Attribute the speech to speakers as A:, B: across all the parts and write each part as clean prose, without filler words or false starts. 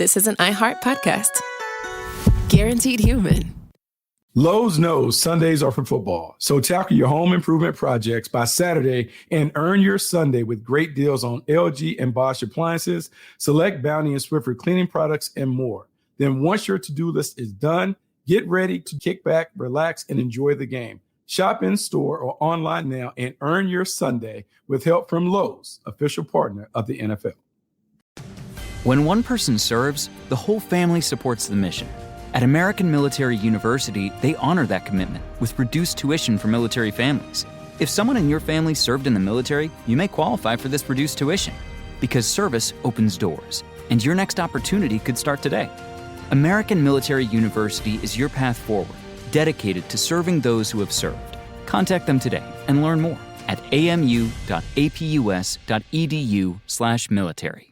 A: this is an iHeart podcast. Guaranteed human.
B: Lowe's knows Sundays are for football, so tackle your home improvement projects by Saturday and earn your Sunday with great deals on LG and Bosch appliances, select Bounty and Swiffer cleaning products, and more. Then once your to-do list is done, get ready to kick back, relax, and enjoy the game. Shop in store or online now and earn your Sunday with help from Lowe's, official partner of the NFL.
C: When one person serves, the whole family supports the mission. At American Military University, they honor that commitment with reduced tuition for military families. If someone in your family served in the military, you may qualify for this reduced tuition, because service opens doors, and your next opportunity could start today. American Military University is your path forward, dedicated to serving those who have served. Contact them today and learn more at amu.apus.edu/military.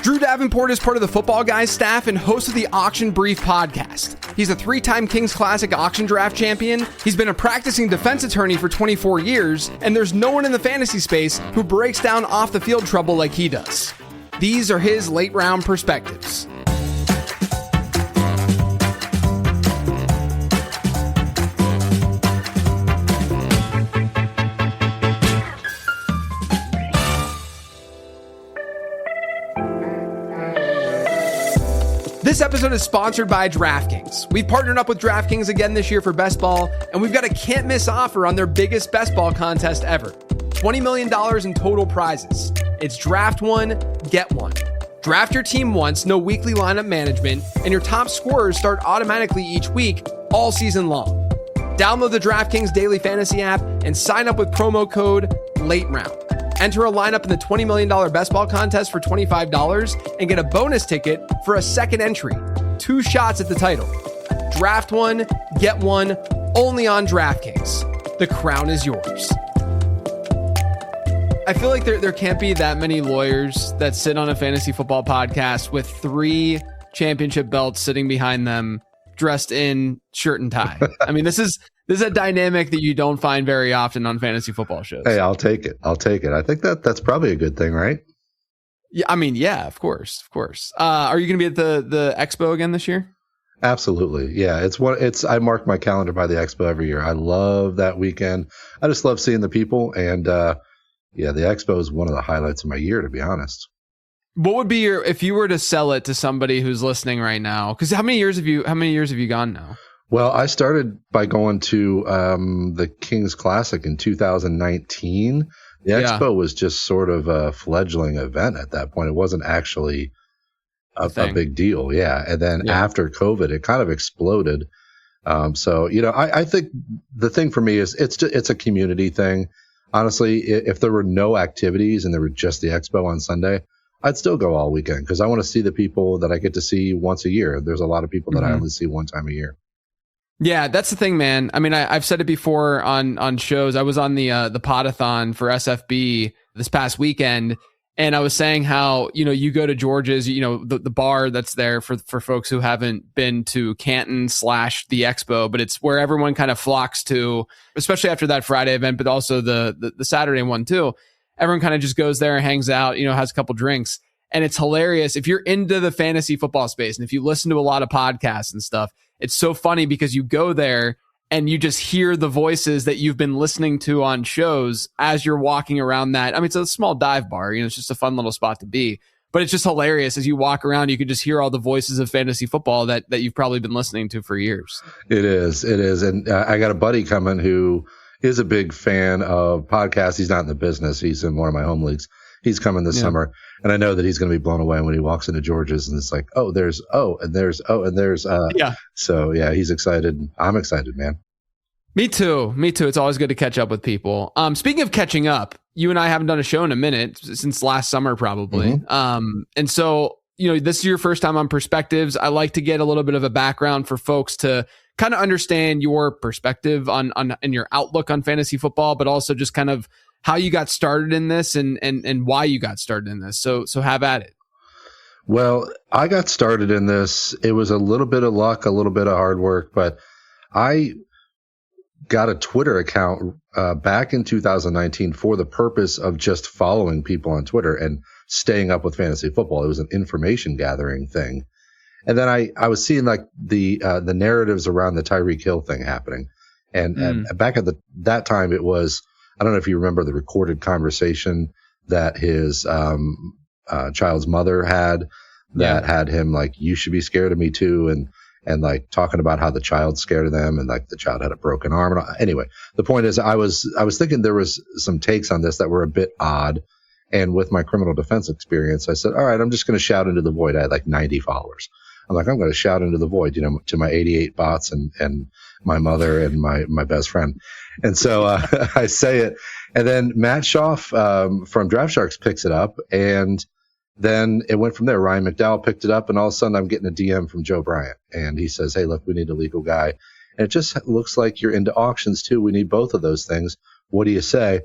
D: Drew Davenport is part of the Football Guys staff and host of the Auction Brief podcast. He's a 3-time Kings Classic auction draft champion. He's been a practicing defense attorney for 24 years, and there's no one in the fantasy space who breaks down off-the-field trouble like he does. These are his late-round perspectives. This episode is sponsored by DraftKings. We've partnered up with DraftKings again this year for Best Ball, and we've got a can't-miss offer on their biggest Best Ball contest ever. $20 million in total prizes. It's draft one, get one. Draft your team once, no weekly lineup management, and your top scorers start automatically each week, all season long. Download the DraftKings Daily Fantasy app and sign up with promo code LATEROUND. Enter a lineup in the $20 million Best Ball contest for $25 and get a bonus ticket for a second entry. 2 shots at the title. Draft one, get one, only on DraftKings. The crown is yours. I feel like there can't be that many lawyers that sit on a fantasy football podcast with 3 championship belts sitting behind them, dressed in shirt and tie. I mean, this is a dynamic that you don't find very often on fantasy football shows.
E: Hey, I'll take it. I think that's probably a good thing, right?
D: Yeah, I mean, yeah, of course. Are you going to be at the Expo again this year?
E: Absolutely. Yeah, I mark my calendar by the Expo every year. I love that weekend. I just love seeing the people, and the Expo is one of the highlights of my year, to be honest.
D: What would be if you were to sell it to somebody who's listening right now? Because how many years have you gone now?
E: Well, I started by going to the Kings Classic in 2019. The Expo was just sort of a fledgling event at that point. It wasn't actually a big deal. Yeah. And then after COVID, it kind of exploded. So, I think the thing for me is it's a community thing. Honestly, if there were no activities and there were just the Expo on Sunday, I'd still go all weekend because I want to see the people that I get to see once a year. There's a lot of people that I only see one time a year.
D: Yeah, that's the thing, man. I mean, I've said it before on shows. I was on the Podathon for SFB this past weekend, and I was saying how, you go to George's, the bar that's there for folks who haven't been to Canton / the Expo, but it's where everyone kind of flocks to, especially after that Friday event, but also the Saturday one too. Everyone kind of just goes there and hangs out, has a couple drinks. And it's hilarious. If you're into the fantasy football space and if you listen to a lot of podcasts and stuff, it's so funny because you go there and you just hear the voices that you've been listening to on shows as you're walking around that. I mean, it's a small dive bar, it's just a fun little spot to be, but it's just hilarious. As you walk around, you can just hear all the voices of fantasy football that you've probably been listening to for years.
E: It is. And I got a buddy coming who is a big fan of podcasts. He's not in the business. He's in one of my home leagues. He's coming this summer, and I know that he's going to be blown away when he walks into George's, and it's like, there's. So yeah, he's excited. I'm excited, man.
D: Me too. It's always good to catch up with people. Speaking of catching up, you and I haven't done a show in a minute since last summer, probably. And so, this is your first time on Perspectives. I like to get a little bit of a background for folks to kind of understand your perspective on and your outlook on fantasy football, but also just kind of how you got started in this and why you got started in this. So have at it.
E: Well, I got started in this. It was a little bit of luck, a little bit of hard work, but I got a Twitter account back in 2019 for the purpose of just following people on Twitter. And staying up with fantasy football. It was an information gathering thing. And then I was seeing like the narratives around the Tyreek Hill thing happening. And back at that time, it was, I don't know if you remember the recorded conversation that his child's mother had that had him like, you should be scared of me too. And like talking about how the child's scared of them and like the child had a broken arm. And anyway, the point is I was thinking there was some takes on this that were a bit odd. And with my criminal defense experience, I said, all right, I'm just going to shout into the void. I had like 90 followers. I'm like, I'm going to shout into the void, to my 88 bots and my mother and my best friend. And so I say it. And then Matt Schaaf from Draft Sharks picks it up. And then it went from there. Ryan McDowell picked it up. And all of a sudden I'm getting a DM from Joe Bryant. And he says, hey, look, we need a legal guy. And it just looks like you're into auctions too. We need both of those things. What do you say?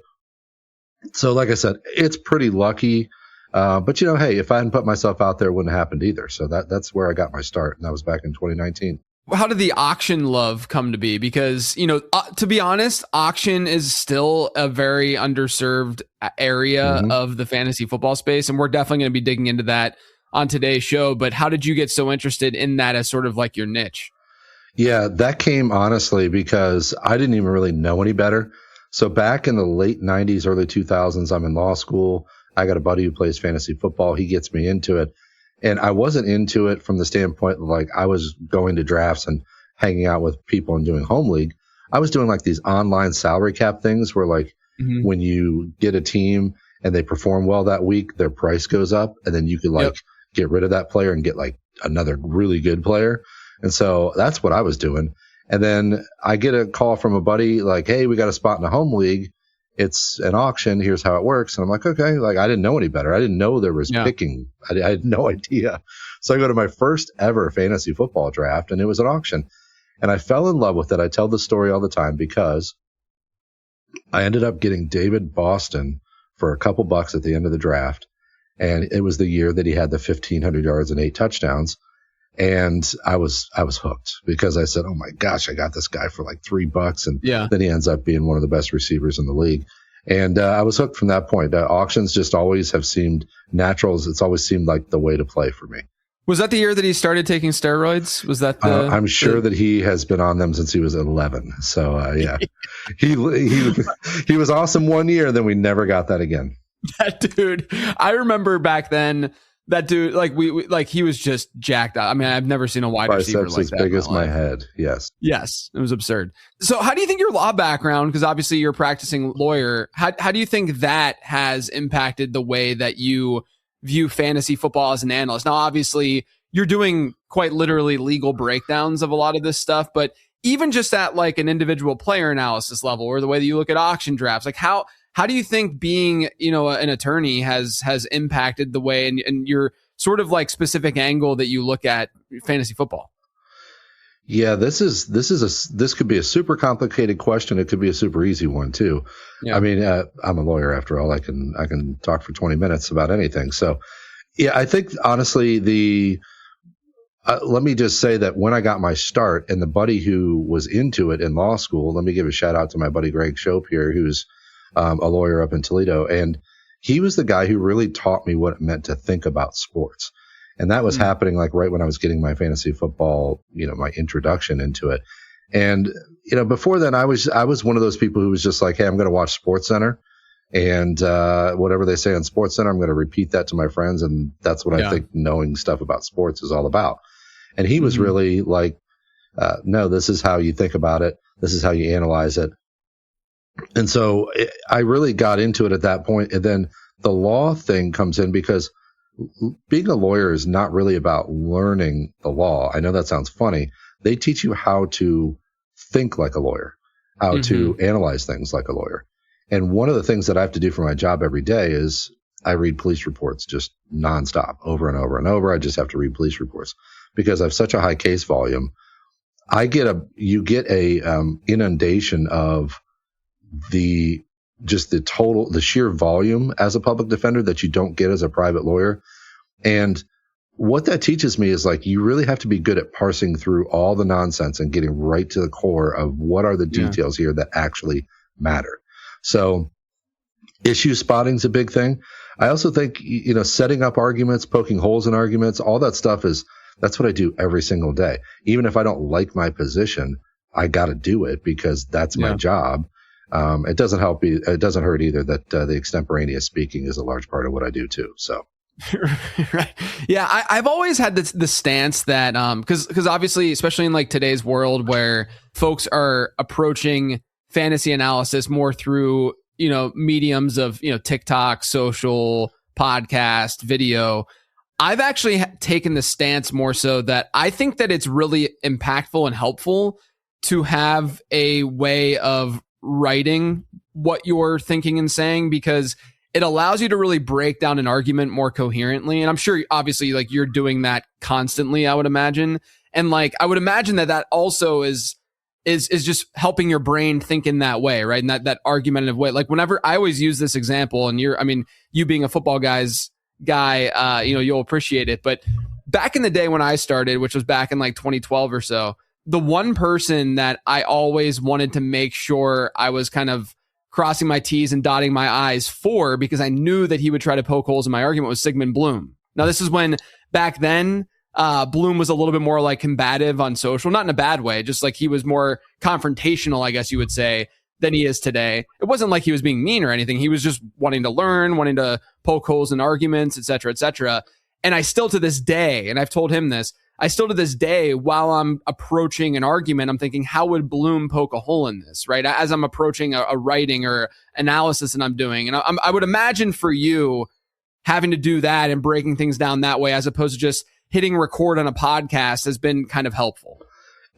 E: So like I said, it's pretty lucky. But hey, if I hadn't put myself out there, it wouldn't have happened either. So that's where I got my start. And that was back in 2019.
D: How did the auction love come to be? Because, to be honest, auction is still a very underserved area of the fantasy football space. And we're definitely going to be digging into that on today's show. But how did you get so interested in that as sort of like your niche?
E: Yeah, that came honestly because I didn't even really know any better. So back in the late 90s, early 2000s, I'm in law school. I got a buddy who plays fantasy football. He gets me into it. And I wasn't into it from the standpoint of like I was going to drafts and hanging out with people and doing home league. I was doing like these online salary cap things where like when you get a team and they perform well that week, their price goes up and then you could like get rid of that player and get like another really good player. And so that's what I was doing. And then I get a call from a buddy like, hey, we got a spot in a home league. It's an auction. Here's how it works. And I'm like, okay, like I didn't know any better. I didn't know there was picking. I had no idea. So I go to my first ever fantasy football draft and it was an auction and I fell in love with it. I tell the story all the time because I ended up getting David Boston for a couple bucks at the end of the draft. And it was the year that he had the 1,500 yards and 8 touchdowns. And I was hooked because I said, oh my gosh, I got this guy for like $3. And then he ends up being one of the best receivers in the league. And I was hooked from that point. Auctions just always have seemed natural. It's always seemed like the way to play for me.
D: Was that the year that he started taking steroids? Was that
E: I'm sure that he has been on them since he was 11. So yeah, he was awesome one year. Then we never got that again.
D: That dude, I remember back then. That dude, like we he was just jacked up. I mean, I've never seen a wide receiver like
E: as
D: that.
E: Big as my head. Yes.
D: Yes, it was absurd. So, how do you think your law background, because obviously you're a practicing lawyer, how do you think that has impacted the way that you view fantasy football as an analyst? Now, obviously, you're doing quite literally legal breakdowns of a lot of this stuff, but even just at like an individual player analysis level, or the way that you look at auction drafts, like how do you think being, an attorney has impacted the way and your sort of like specific angle that you look at fantasy football?
E: Yeah, this could be a super complicated question. It could be a super easy one too. Yeah. I mean, I'm a lawyer after all. I can talk for 20 minutes about anything. So yeah, I think honestly let me just say that when I got my start and the buddy who was into it in law school, let me give a shout out to my buddy Greg Shope here, who's a lawyer up in Toledo. And he was the guy who really taught me what it meant to think about sports. And that was happening like right when I was getting my fantasy football, my introduction into it. And, before then I was one of those people who was just like, hey, I'm going to watch SportsCenter and, whatever they say on SportsCenter, I'm going to repeat that to my friends. And that's what I think knowing stuff about sports is all about. And he was really like, no, this is how you think about it. This is how you analyze it. And so I really got into it at that point. And then the law thing comes in because being a lawyer is not really about learning the law. I know that sounds funny. They teach you how to think like a lawyer, how to analyze things like a lawyer. And one of the things that I have to do for my job every day is I read police reports just nonstop, over and over and over. I just have to read police reports because I have such a high case volume. You get a inundation of the sheer volume as a public defender that you don't get as a private lawyer. And what that teaches me is like, you really have to be good at parsing through all the nonsense and getting right to the core of what are the details here that actually matter. So issue spotting is a big thing. I also think, setting up arguments, poking holes in arguments, all that stuff that's what I do every single day. Even if I don't like my position, I got to do it because that's my job. It doesn't help. It doesn't hurt either that the extemporaneous speaking is a large part of what I do too. So.
D: Right. Yeah. I've always had the stance that, cause obviously, especially in like today's world where folks are approaching fantasy analysis more through, mediums of, TikTok, social, podcast, video. I've actually taken the stance more so that I think that it's really impactful and helpful to have a way of writing what you're thinking and saying, because it allows you to really break down an argument more coherently. And I'm sure, obviously, like you're doing that constantly, I would imagine. And like, I would imagine that also is just helping your brain think in that way, right? And that argumentative way. Like whenever I always use this example, and you being a Football Guys guy, you'll appreciate it. But back in the day when I started, which was back in like 2012 or so, the one person that I always wanted to make sure I was kind of crossing my T's and dotting my I's for, because I knew that he would try to poke holes in my argument, was Sigmund Bloom. Now, this is when back then, Bloom was a little bit more like combative on social, not in a bad way, just like he was more confrontational, I guess you would say, than he is today. It wasn't like he was being mean or anything. He was just wanting to learn, wanting to poke holes in arguments, et cetera, et cetera. And I still to this day, and I've told him this, I still to this day, while I'm approaching an argument, I'm thinking, how would Bloom poke a hole in this, right? As I'm approaching a writing or analysis that I'm doing. And I would imagine for you having to do that and breaking things down that way, as opposed to just hitting record on a podcast, has been kind of helpful.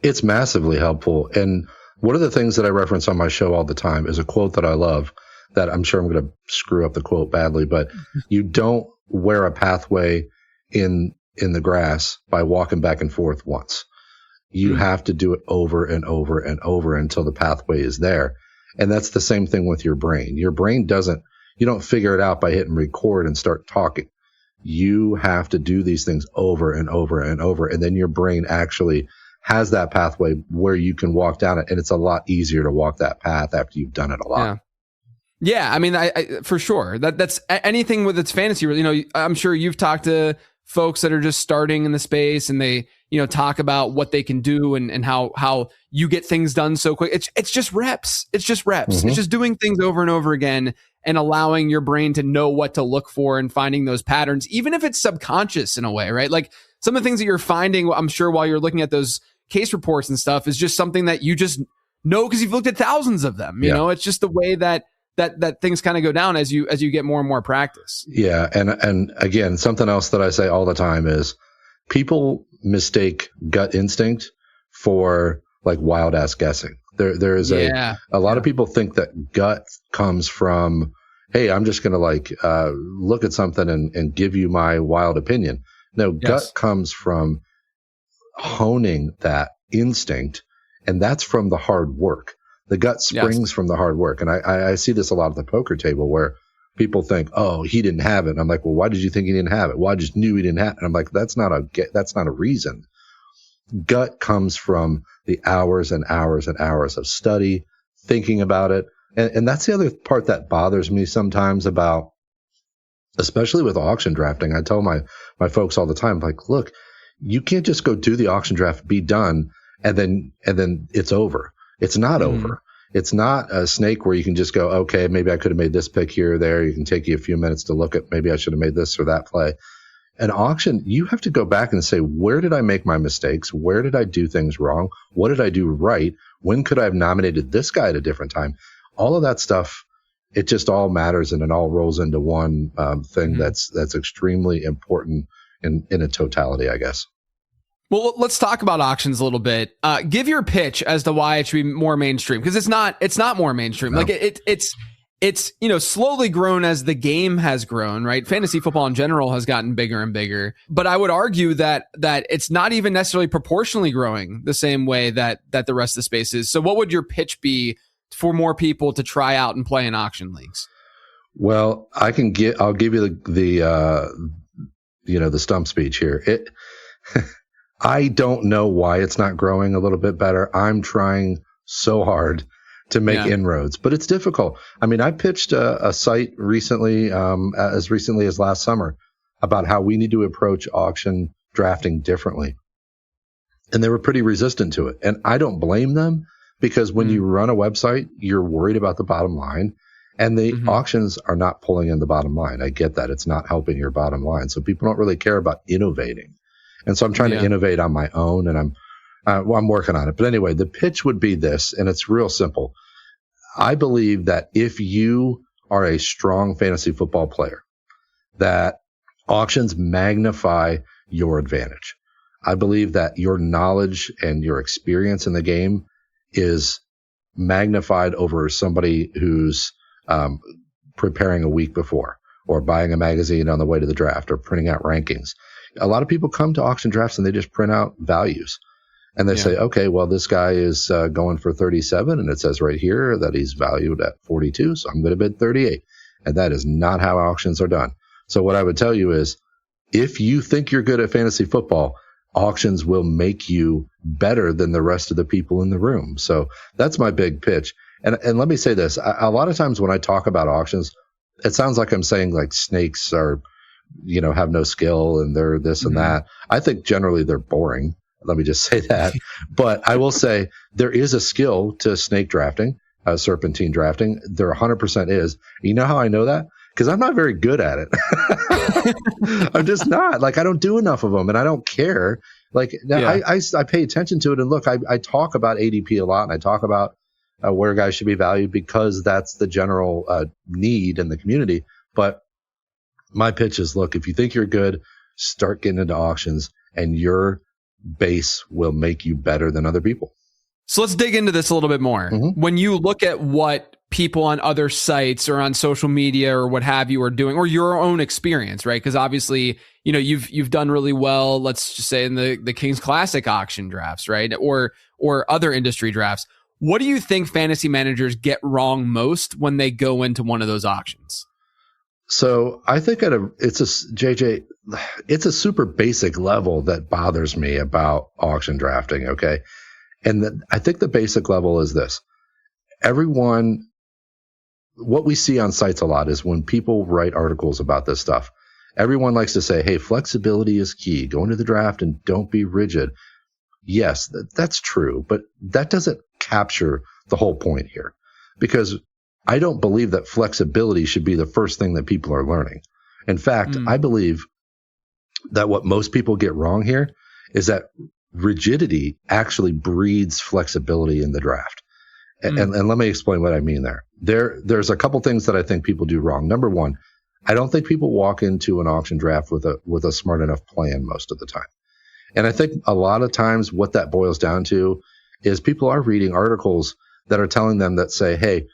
E: It's massively helpful. And one of the things that I reference on my show all the time is a quote that I love, that I'm sure I'm going to screw up the quote badly, but you don't wear a pathway in the grass by walking back and forth once. You have to do it over and over and over until the pathway is there. And that's the same thing with your brain. Your brain you don't figure it out by hitting record and start talking. You have to do these things over and over and over. And then your brain actually has that pathway where you can walk down it. And it's a lot easier to walk that path after you've done it a lot.
D: Yeah. I mean, I for sure that's anything with its fantasy. I'm sure you've talked to folks that are just starting in the space, and they, talk about what they can do and how you get things done so quick. It's just reps. It's just reps.
E: Mm-hmm.
D: It's just doing things over and over again and allowing your brain to know what to look for and finding those patterns, even if it's subconscious in a way, right? Like some of the things that you're finding, I'm sure while you're looking at those case reports and stuff, is just something that you just know because you've looked at thousands of them. You know, it's just the way that things kind of go down as you get more and more practice.
E: Yeah. And again, something else that I say all the time is people mistake gut instinct for like wild ass guessing. There is a lot of people think that gut comes from, hey, I'm just going to look at something and give you my wild opinion. No, gut comes from honing that instinct, and that's from the hard work. The gut springs from the hard work. And I see this a lot at the poker table where people think, oh, he didn't have it. And I'm like, well, why did you think he didn't have it? Well, I just knew he didn't have it. And I'm like, that's not a reason. Gut comes from the hours and hours and hours of study, thinking about it. And that's the other part that bothers me sometimes about, especially with auction drafting. I tell my folks all the time, like, look, you can't just go do the auction draft, be done, and then it's over. It's not over. It's not a snake where you can just go, okay, maybe I could have made this pick here or there. You can take you a few minutes to look at, maybe I should have made this or that play. An auction, you have to go back and say, where did I make my mistakes? Where did I do things wrong? What did I do right? When could I have nominated this guy at a different time? All of that stuff, it just all matters, and it all rolls into one thing that's extremely important in a totality, I guess.
D: Well, let's talk about auctions a little bit. Give your pitch as to why it should be more mainstream, because it's not more mainstream. No. Like it's slowly grown as the game has grown, right? Fantasy football in general has gotten bigger and bigger, but I would argue that it's not even necessarily proportionally growing the same way that the rest of the space is. So what would your pitch be for more people to try out and play in auction leagues?
E: Well, I'll give you the stump speech here. I don't know why it's not growing a little bit better. I'm trying so hard to make inroads, but it's difficult. I mean, I pitched a site recently, as recently as last summer, about how we need to approach auction drafting differently. And they were pretty resistant to it. And I don't blame them, because when you run a website, you're worried about the bottom line, and the auctions are not pulling in the bottom line. I get that. It's not helping your bottom line. So people don't really care about innovating. And so I'm trying to innovate on my own, and I'm working on it. But anyway, the pitch would be this, and it's real simple. I believe that if you are a strong fantasy football player, that auctions magnify your advantage. I believe that your knowledge and your experience in the game is magnified over somebody who's preparing a week before, or buying a magazine on the way to the draft, or printing out rankings. A lot of people come to auction drafts and they just print out values. And they say, okay, well, this guy is going for 37, and it says right here that he's valued at 42, so I'm going to bid 38. And that is not how auctions are done. So what I would tell you is, if you think you're good at fantasy football, auctions will make you better than the rest of the people in the room. So that's my big pitch. And let me say this. A lot of times when I talk about auctions, it sounds like I'm saying like snakes are, have no skill and they're this and that. I think generally they're boring. Let me just say that. But I will say there is a skill to snake drafting, serpentine drafting. There 100% is. You know how I know that? Because I'm not very good at it. I'm just not. Like, I don't do enough of them, and I don't care. Like, I pay attention to it. And look, I talk about ADP a lot, and I talk about where guys should be valued, because that's the general need in the community. But my pitch is, look, if you think you're good, start getting into auctions, and your base will make you better than other people.
D: So let's dig into this a little bit more. When you look at what people on other sites or on social media or what have you are doing, or your own experience, right? Because obviously, you've done really well, let's just say in the Kings Classic auction drafts, right? Or other industry drafts. What do you think fantasy managers get wrong most when they go into one of those auctions?
E: So I think it's a super basic level that bothers me about auction drafting. Okay. And I think the basic level is this. What we see on sites a lot is when people write articles about this stuff, everyone likes to say, hey, flexibility is key. Go into the draft and don't be rigid. Yes, that's true, but that doesn't capture the whole point here, because I don't believe that flexibility should be the first thing that people are learning. In fact, I believe that what most people get wrong here is that rigidity actually breeds flexibility in the draft. And let me explain what I mean there. There's a couple things that I think people do wrong. Number one, I don't think people walk into an auction draft with a smart enough plan most of the time. And I think a lot of times what that boils down to is people are reading articles that are telling them that say, hey,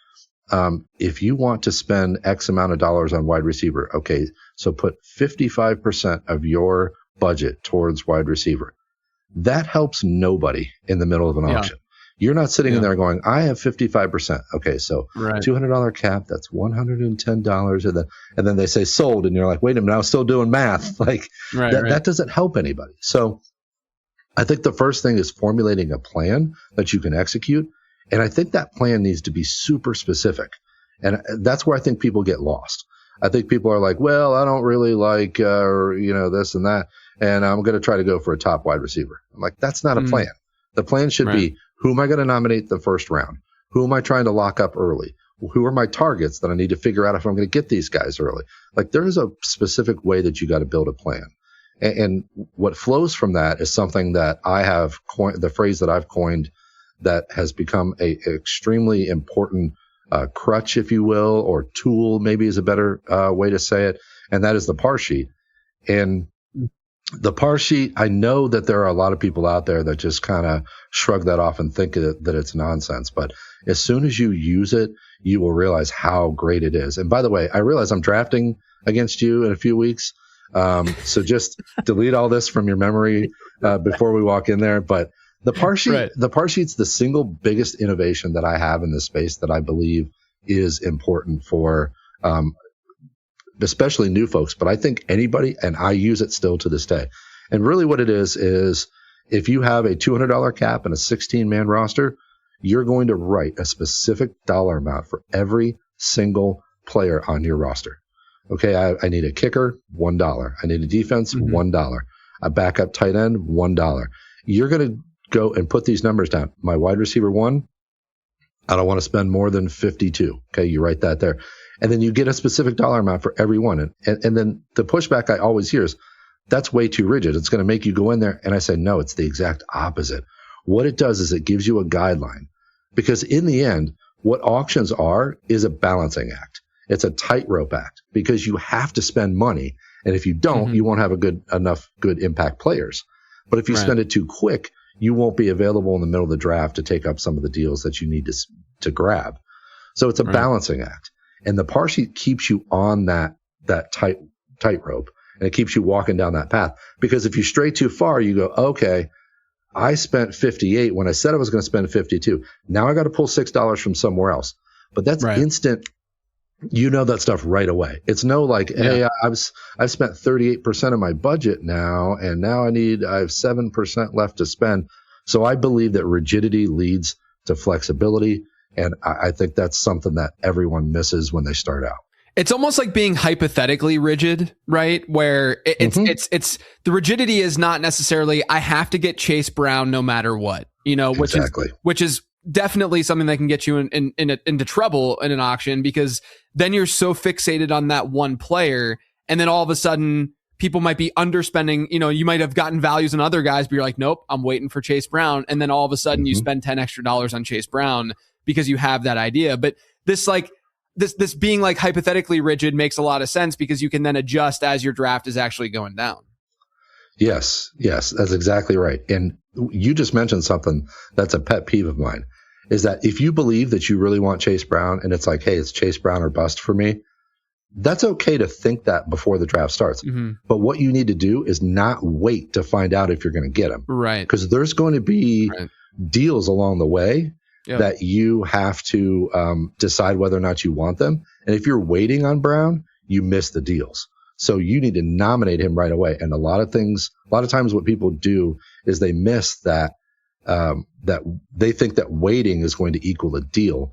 E: if you want to spend X amount of dollars on wide receiver, okay, so put 55% of your budget towards wide receiver. That helps nobody in the middle of an auction. You're not sitting in there going, I have 55%. Okay, so $200 cap, that's $110. And then they say sold, and you're like, wait a minute, I was still doing math. Like that doesn't help anybody. So I think the first thing is formulating a plan that you can execute. And I think that plan needs to be super specific. And that's where I think people get lost. I think people are like, well, I don't really like, this and that, and I'm going to try to go for a top wide receiver. I'm like, that's not a plan. The plan should be, who am I going to nominate the first round? Who am I trying to lock up early? Who are my targets that I need to figure out if I'm going to get these guys early? Like, there is a specific way that you got to build a plan. And what flows from that is something that I have coined, the phrase that I've coined that has become a extremely important crutch, if you will, or tool, maybe is a better way to say it. And that is the par sheet. And the par sheet, I know that there are a lot of people out there that just kind of shrug that off and think that it's nonsense. But as soon as you use it, you will realize how great it is. And by the way, I realize I'm drafting against you in a few weeks. So just delete all this from your memory before we walk in there. But the par sheet, the par sheet's the single biggest innovation that I have in this space that I believe is important for especially new folks, but I think anybody, and I use it still to this day. And really what it is if you have a $200 cap and a 16-man roster, you're going to write a specific dollar amount for every single player on your roster. Okay, I need a kicker, $1. I need a defense, $1. A backup tight end, $1. You're going to go and put these numbers down. My wide receiver 1, I don't want to spend more than 52. Okay, you write that there. And then you get a specific dollar amount for every one. And then the pushback I always hear is, that's way too rigid. It's going to make you go in there. And I say, no, it's the exact opposite. What it does is it gives you a guideline. Because in the end, what auctions are is a balancing act. It's a tightrope act because you have to spend money. And if you don't, you won't have enough good impact players. But if you spend it too quick, you won't be available in the middle of the draft to take up some of the deals that you need to grab. So it's a balancing act. And the par sheet keeps you on that tightrope, and it keeps you walking down that path. Because if you stray too far, you go, okay, I spent 58 when I said I was going to spend 52. Now I got to pull $6 from somewhere else. But that's instant. You know that stuff right away. It's no like, hey, I've spent 38% of my budget now, and now I have 7% left to spend. So I believe that rigidity leads to flexibility, and I think that's something that everyone misses when they start out.
D: It's almost like being hypothetically rigid, right? Where it's the rigidity is not necessarily I have to get Chase Brown no matter what, which is definitely something that can get you into trouble in an auction, because then you're so fixated on that one player, and then all of a sudden people might be underspending. You might have gotten values in other guys, but you're like, nope, I'm waiting for Chase Brown, and then all of a sudden you spend $10 extra on Chase Brown because you have that idea. But this being like hypothetically rigid makes a lot of sense because you can then adjust as your draft is actually going down.
E: Yes, that's exactly right. And you just mentioned something that's a pet peeve of mine, is that if you believe that you really want Chase Brown and it's like, hey, it's Chase Brown or bust for me, that's okay to think that before the draft starts. But what you need to do is not wait to find out if you're going to get him.
D: Right.
E: Because there's going to be deals along the way that you have to decide whether or not you want them. And if you're waiting on Brown, you miss the deals. So you need to nominate him right away. And a lot of times what people do is they miss that they think that waiting is going to equal a deal.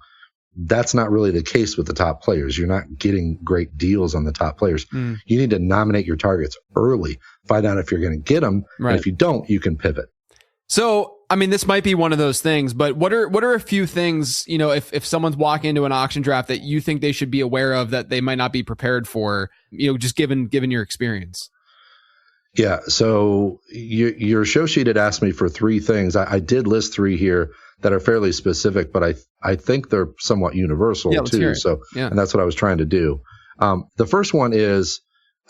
E: That's not really the case with the top players. You're not getting great deals on the top players. You need to nominate your targets early, find out if you're going to get them. Right. And if you don't, you can pivot.
D: So, I mean, this might be one of those things, but what are a few things, if someone's walking into an auction draft that you think they should be aware of that they might not be prepared for, just given your experience?
E: Yeah. So your show sheet had asked me for 3 things. I did list 3 here that are fairly specific, but I think they're somewhat universal too. So, and that's what I was trying to do. The first one is,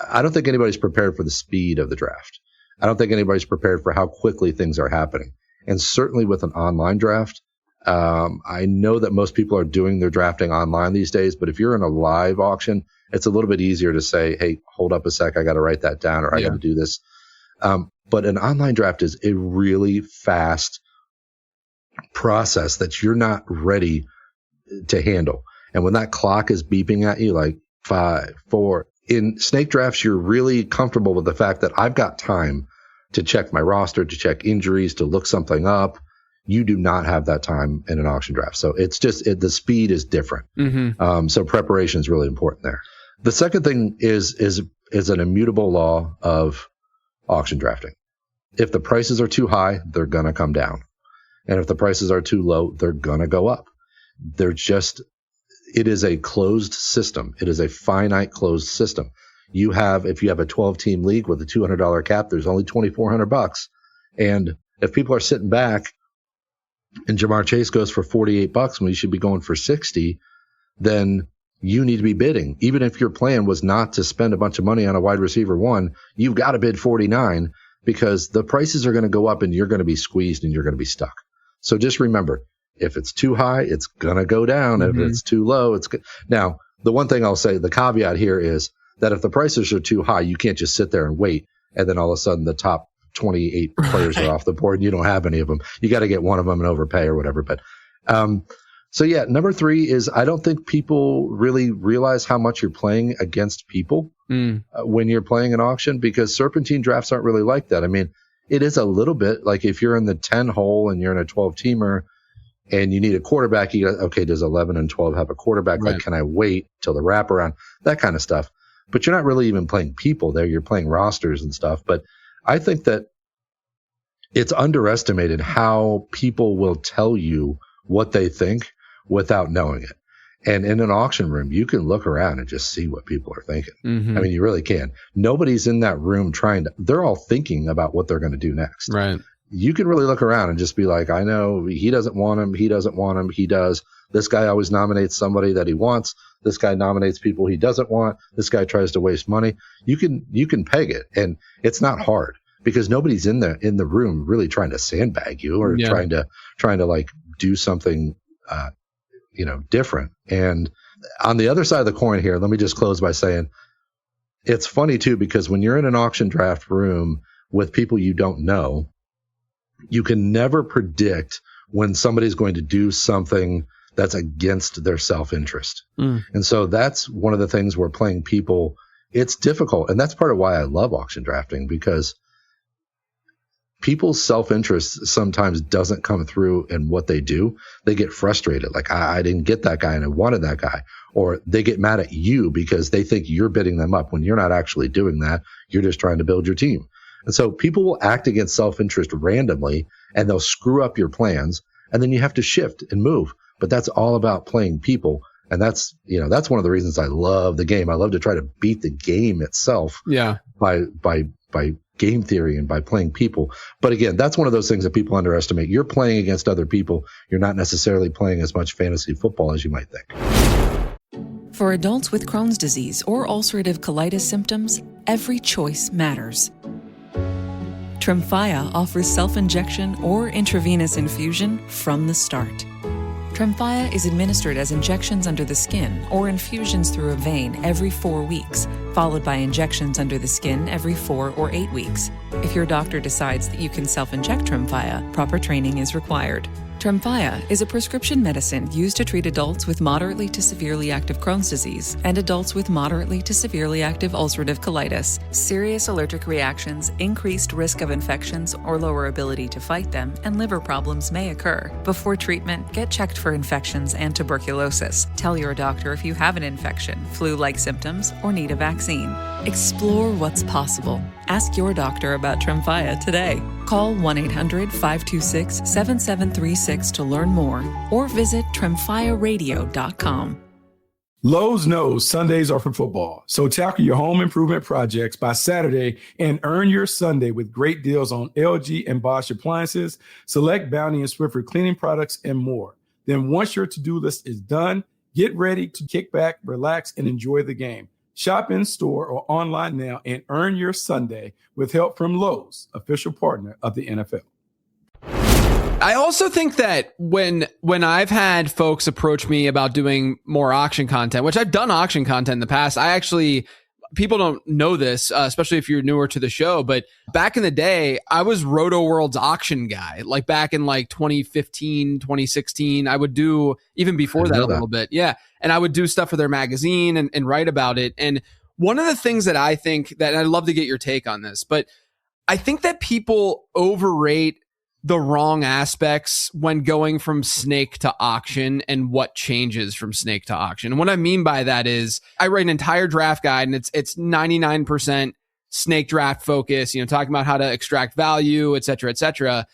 E: I don't think anybody's prepared for the speed of the draft. I don't think anybody's prepared for how quickly things are happening. And certainly with an online draft, I know that most people are doing their drafting online these days, but if you're in a live auction, it's a little bit easier to say, hey, hold up a sec, I got to write that down, or I got to do this. But an online draft is a really fast process that you're not ready to handle. And when that clock is beeping at you, like 5, 4, in snake drafts, you're really comfortable with the fact that I've got time to check my roster, to check injuries, to look something up. You do not have that time in an auction draft. So it's just, the speed is different. So preparation is really important there. The second thing is an immutable law of auction drafting. If the prices are too high, they're going to come down. And if the prices are too low, they're going to go up. It is a closed system. It is a finite closed system. If you have a 12-team league with a $200 cap, there's only $2,400. And if people are sitting back and Jamar Chase goes for $48 when he should be going for 60, then you need to be bidding. Even if your plan was not to spend a bunch of money on a wide receiver 1, you've got to bid 49 because the prices are going to go up and you're going to be squeezed and you're going to be stuck. So just remember, if it's too high, it's going to go down. If it's too low, it's good. Now, the one thing I'll say, the caveat here is that if the prices are too high, you can't just sit there and wait. And then all of a sudden the top 28 players are off the board and you don't have any of them. You got to get one of them and overpay or whatever. But, number 3 is I don't think people really realize how much you're playing against people when you're playing an auction, because serpentine drafts aren't really like that. I mean, it is a little bit like if you're in the 10 hole and you're in a 12-teamer, and you need a quarterback. You go, okay, does 11 and 12 have a quarterback?
D: Right.
E: Like, can I wait till the wraparound? That kind of stuff. But you're not really even playing people there. You're playing rosters and stuff. But I think that it's underestimated how people will tell you what they think without knowing it. And in an auction room, you can look around and just see what people are thinking.
D: Mm-hmm.
E: I mean, you really can. Nobody's in that room they're all thinking about what they're going to do next.
D: Right.
E: You can really look around and just be like, I know he doesn't want him. He doesn't want him. He does. This guy always nominates somebody that he wants. This guy nominates people he doesn't want. This guy tries to waste money. You can peg it, and it's not hard because nobody's in the room really trying to sandbag you or trying to like do something, different. And on the other side of the coin here, let me just close by saying it's funny too, because when you're in an auction draft room with people you don't know, you can never predict when somebody's going to do something that's against their self-interest. And so that's one of the things where playing people, it's difficult. And that's part of why I love auction drafting, because people's self-interest sometimes doesn't come through in what they do. They get frustrated. Like, I didn't get that guy and I wanted that guy. Or they get mad at you because they think you're bidding them up when you're not actually doing that. You're just trying to build your team. And so people will act against self-interest randomly, and they'll screw up your plans, and then you have to shift and move. But that's all about playing people. And that's one of the reasons I love the game. I love to try to beat the game itself by game theory and by playing people. But again, that's one of those things that people underestimate. You're playing against other people. You're not necessarily playing as much fantasy football as you might think.
A: For adults with Crohn's disease or ulcerative colitis symptoms, every choice matters. Tremfya offers self-injection or intravenous infusion from the start. Tremfya is administered as injections under the skin or infusions through a vein every 4 weeks, followed by injections under the skin every 4 or 8 weeks. If your doctor decides that you can self-inject Tremfya, proper training is required. Tremfya is a prescription medicine used to treat adults with moderately to severely active Crohn's disease and adults with moderately to severely active ulcerative colitis. Serious allergic reactions, increased risk of infections or lower ability to fight them, and liver problems may occur. Before treatment, get checked for infections and tuberculosis. Tell your doctor if you have an infection, flu-like symptoms, or need a vaccine. Explore what's possible. Ask your doctor about Tremfya today. Call 1-800-526-7736 to learn more, or visit tremfyaradio.com.
B: Lowe's knows Sundays are for football, so tackle your home improvement projects by Saturday and earn your Sunday with great deals on LG and Bosch appliances, select Bounty and Swiffer cleaning products, and more. Then once your to-do list is done, get ready to kick back, relax, and enjoy the game. Shop in store or online now and earn your Sunday with help from Lowe's, official partner of the NFL.
D: I also think that when I've had folks approach me about doing more auction content, which I've done auction content in the past, people don't know this, especially if you're newer to the show, but back in the day, I was Roto World's auction guy. Like back in like 2015, 2016, I would do, even before that a little bit. Yeah. And I would do stuff for their magazine and write about it. And one of the things that I think that, and I'd love to get your take on this, but I think that people overrate the wrong aspects when going from snake to auction and what changes from snake to auction. And what I mean by that is I write an entire draft guide, and it's 99% snake draft focus, talking about how to extract value, et cetera, et cetera.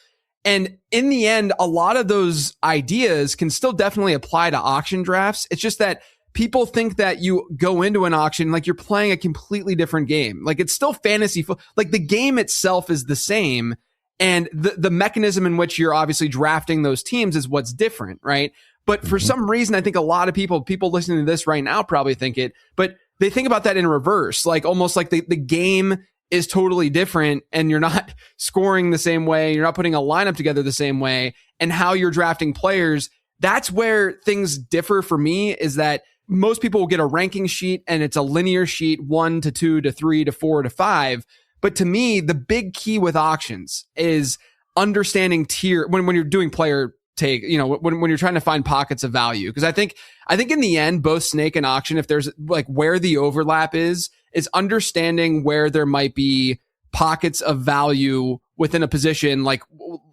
D: And in the end, a lot of those ideas can still definitely apply to auction drafts. It's just that people think that you go into an auction like you're playing a completely different game. Like it's still fantasy. Like the game itself is the same. And the mechanism in which you're obviously drafting those teams is what's different, right? But for some reason, I think a lot of people listening to this right now probably think it, but they think about that in reverse, like almost like the game is totally different and you're not scoring the same way. You're not putting a lineup together the same way, and how you're drafting players. That's where things differ for me, is that most people will get a ranking sheet and it's a linear sheet, 1 to 2 to 3 to 4 to 5. But to me, the big key with auctions is understanding tier when you're doing player take, when you're trying to find pockets of value. Because I think in the end, both snake and auction, if there's like where the overlap is understanding where there might be pockets of value within a position. Like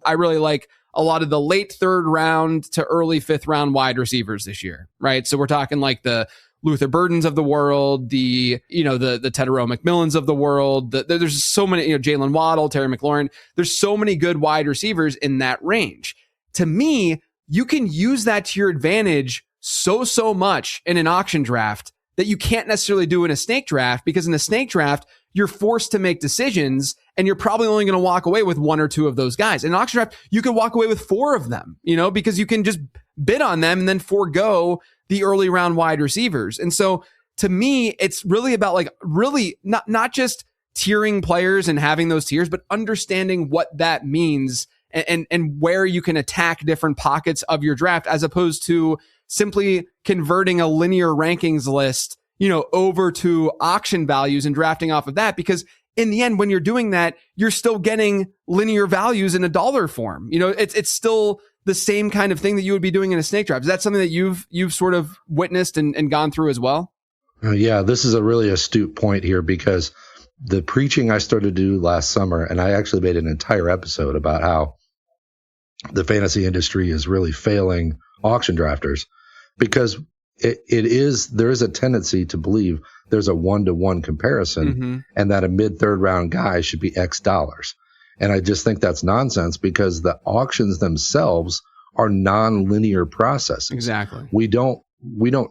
D: I really like a lot of the late third round to early fifth round wide receivers this year, right? So we're talking like the Luther Burdens of the world, the Tedero McMillans of the world. There's so many, Jalen Waddle, Terry McLaurin. There's so many good wide receivers in that range. To me, you can use that to your advantage so much in an auction draft that you can't necessarily do in a snake draft, because in a snake draft, you're forced to make decisions and you're probably only going to walk away with one or two of those guys. In an auction draft, you could walk away with four of them, because you can just bid on them and then forego the early round wide receivers. And so to me, it's really about like really not just tiering players and having those tiers, but understanding what that means and where you can attack different pockets of your draft, as opposed to simply converting a linear rankings list, over to auction values and drafting off of that. Because in the end, when you're doing that, you're still getting linear values in a dollar form. It's still the same kind of thing that you would be doing in a snake draft. Is that something that you've sort of witnessed and gone through as well?
E: Yeah, this is a really astute point here, because the preaching I started to do last summer, and I actually made an entire episode about how the fantasy industry is really failing auction drafters, because there is a tendency to believe there's a 1-to-1 comparison, and that a mid-third round guy should be X dollars. And I just think that's nonsense, because the auctions themselves are non-linear processes.
D: Exactly.
E: We don't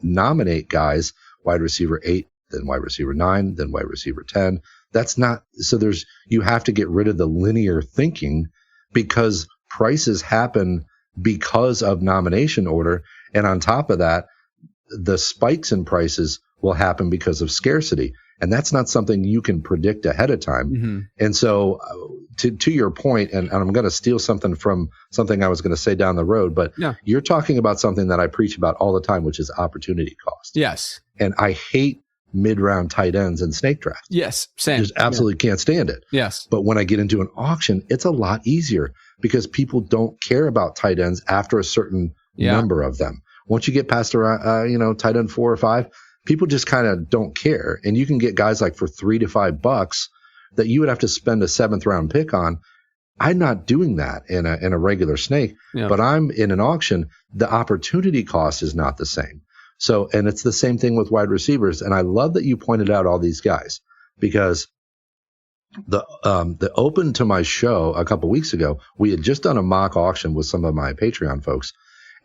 E: nominate guys wide receiver 8, then wide receiver 9, then wide receiver 10. That's not, so you have to get rid of the linear thinking, because prices happen because of nomination order. And on top of that, the spikes in prices will happen because of scarcity. And that's not something you can predict ahead of time. And so to your point, and I'm going to steal something from something I was going to say down the road, but you're talking about something that I preach about all the time, which is opportunity cost.
D: Yes.
E: And I hate mid-round tight ends and snake drafts.
D: Yes, same.
E: Just absolutely can't stand it.
D: Yes.
E: But when I get into an auction, it's a lot easier, because people don't care about tight ends after a certain number of them. Once you get past around, tight end 4 or 5, people just kind of don't care. And you can get guys like for $3 to $5 that you would have to spend a 7th round pick on. I'm not doing that in a regular snake, but I'm in an auction. The opportunity cost is not the same. So, and it's the same thing with wide receivers. And I love that you pointed out all these guys, because the open to my show a couple weeks ago, we had just done a mock auction with some of my Patreon folks.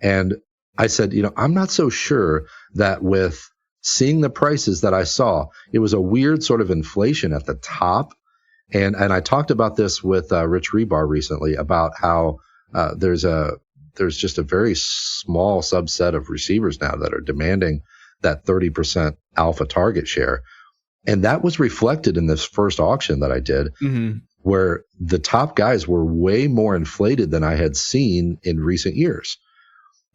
E: And I said, I'm not so sure that with seeing the prices that I saw, it was a weird sort of inflation at the top. And I talked about this with Rich Rebar recently, about how there's just a very small subset of receivers now that are demanding that 30% alpha target share. And that was reflected in this first auction that I did, where the top guys were way more inflated than I had seen in recent years.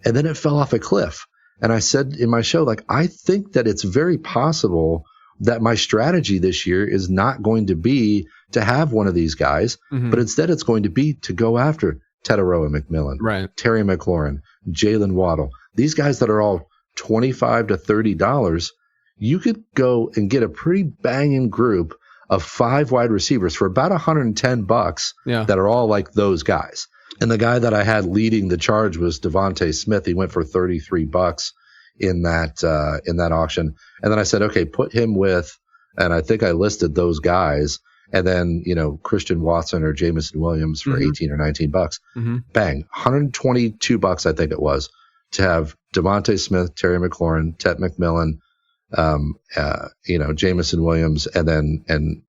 E: And then it fell off a cliff. And I said in my show, I think that it's very possible that my strategy this year is not going to be to have one of these guys, but instead it's going to be to go after Tedero McMillan, Terry McLaurin, Jalen Waddle. These guys that are all $25 to $30, you could go and get a pretty banging group of 5 wide receivers for about $110 that are all like those guys. And the guy that I had leading the charge was Devontae Smith. He went for $33 in that auction. And then I said, okay, put him with, and I think I listed those guys. And then, Christian Watson or Jameson Williams for 18 or $19. Bang, $122, I think it was, to have Devontae Smith, Terry McLaurin, Ted McMillan, Jameson Williams, and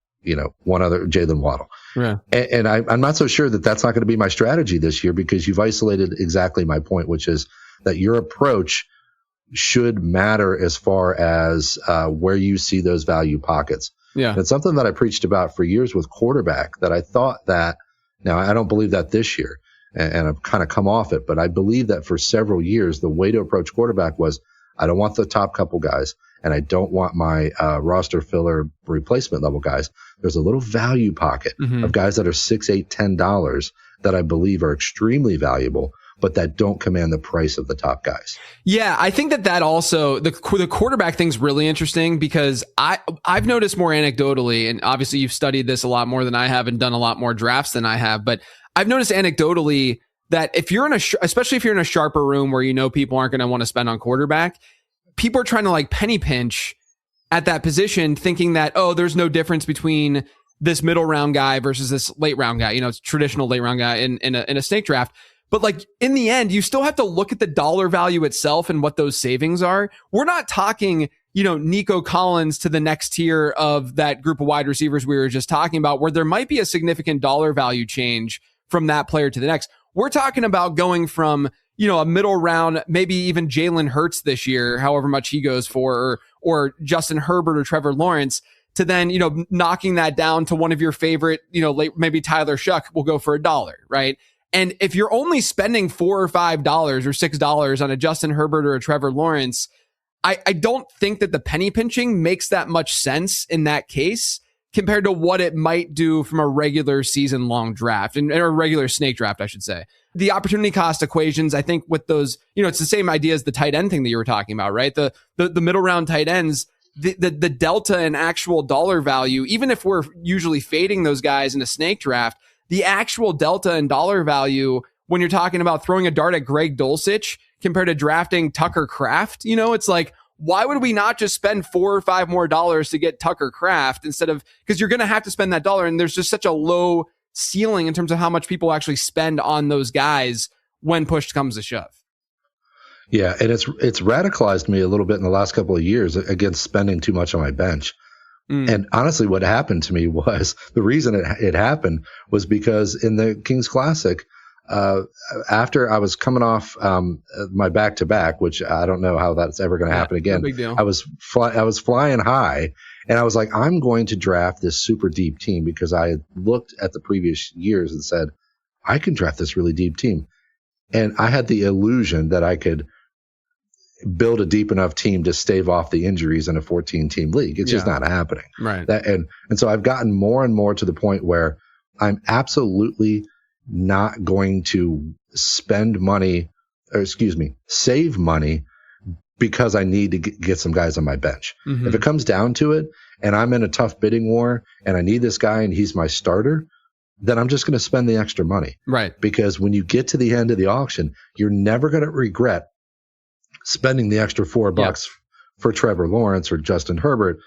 E: one other, Jalen Waddle. Yeah. And I'm not so sure that that's not going to be my strategy this year, because you've isolated exactly my point, which is that your approach should matter as far as where you see those value pockets. Yeah. And it's something that I preached about for years with quarterback, that I thought that, now I don't believe that this year, and I've kind of come off it, but I believe that for several years, the way to approach quarterback was, I don't want the top couple guys, and I don't want my roster filler replacement level guys. There's a little value pocket of guys that are $6, $8, $10 that I believe are extremely valuable, but that don't command the price of the top guys.
D: Yeah, I think that also, the quarterback thing's really interesting, because I've noticed more anecdotally, and obviously you've studied this a lot more than I have and done a lot more drafts than I have, but I've noticed anecdotally that if you're especially if you're in a sharper room where you know people aren't going to want to spend on quarterback, people are trying to like penny pinch at that position, thinking that, oh, there's no difference between this middle round guy versus this late round guy. It's traditional late round guy in a snake draft. But like in the end, you still have to look at the dollar value itself and what those savings are. We're not talking, Nico Collins to the next tier of that group of wide receivers we were just talking about, where there might be a significant dollar value change from that player to the next. We're talking about going from, a middle round, maybe even Jalen Hurts this year, however much he goes for, or Justin Herbert or Trevor Lawrence, to then, knocking that down to one of your favorite, late, maybe Tyler Shuck will go for $1, right? And if you're only spending $4 or $5 or $6 on a Justin Herbert or a Trevor Lawrence, I don't think that the penny pinching makes that much sense in that case compared to what it might do from a regular season long draft and a regular snake draft, I should say. The opportunity cost equations, I think with those, it's the same idea as the tight end thing that you were talking about, right? The middle round tight ends, the delta in actual dollar value, even if we're usually fading those guys in a snake draft, the actual delta in dollar value when you're talking about throwing a dart at Greg Dulcich compared to drafting Tucker Kraft, it's like, why would we not just spend $4 or $5 more to get Tucker Kraft instead of, because you're going to have to spend that dollar, and there's just such a low ceiling in terms of how much people actually spend on those guys when push comes to shove.
E: Yeah, and it's radicalized me a little bit in the last couple of years against spending too much on my bench. And honestly, what happened to me was the reason it happened was because in the Kings Classic, after I was coming off my back-to-back, which I don't know how that's ever going to happen again.
D: No big deal.
E: I was flying high, and I was like, I'm going to draft this super deep team because I had looked at the previous years and said, I can draft this really deep team. And I had the illusion that I could build a deep enough team to stave off the injuries in a 14-team league. It's just not happening.
D: Right.
E: And so I've gotten more and more to the point where I'm absolutely not going to save money because I need to get some guys on my bench. Mm-hmm. If it comes down to it and I'm in a tough bidding war and I need this guy and he's my starter, then I'm just going to spend the extra money.
D: Right.
E: Because when you get to the end of the auction, you're never going to regret spending the extra $4 for Trevor Lawrence or Justin Herbert.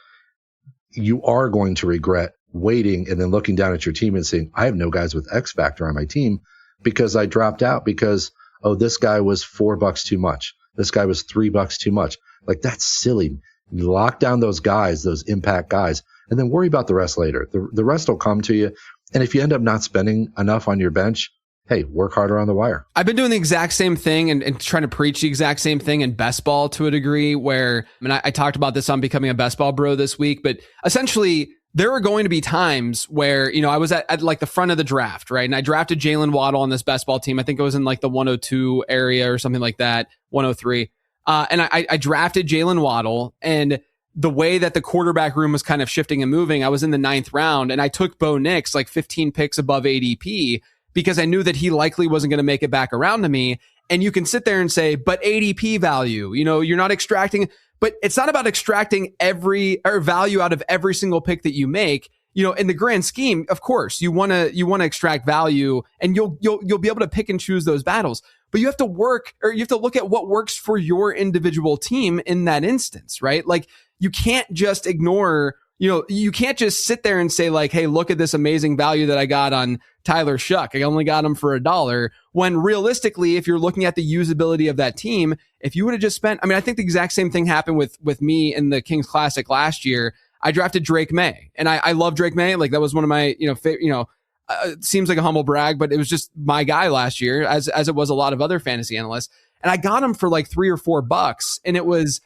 E: You are going to regret waiting and then looking down at your team and saying, I have no guys with X factor on my team because I dropped out because, this guy was $4 too much. This guy was $3 too much. Like, that's silly. You lock down those guys, those impact guys, and then worry about the rest later. The rest will come to you. And if you end up not spending enough on your bench, hey, work harder on the wire.
D: I've been doing the exact same thing and trying to preach the exact same thing in best ball to a degree where, I talked about this on Becoming a Best Ball Bro this week, but essentially there are going to be times where, I was at like the front of the draft, right? And I drafted Jalen Waddle on this best ball team. I think it was in like the 102 area or something like that, 103. And I drafted Jalen Waddle, and the way that the quarterback room was kind of shifting and moving, I was in the 9th round and I took Bo Nix like 15 picks above ADP because I knew that he likely wasn't going to make it back around to me. And you can sit there and say, but ADP value, you're not extracting, but it's not about extracting value out of every single pick that you make. In the grand scheme, of course, you want to extract value, and you'll be able to pick and choose those battles. But you have to look at what works for your individual team in that instance, right? Like, you can't just ignore, you can't just sit there and say like, hey, look at this amazing value that I got on Tyler Shuck. I only got him for $1. When realistically, if you're looking at the usability of that team, if you would have just spent, I think the exact same thing happened with me in the Kings Classic last year. I drafted Drake May, and I love Drake May. Like, that was one of my, it seems like a humble brag, but it was just my guy last year, as it was a lot of other fantasy analysts. And I got him for like $3 or $4. And it was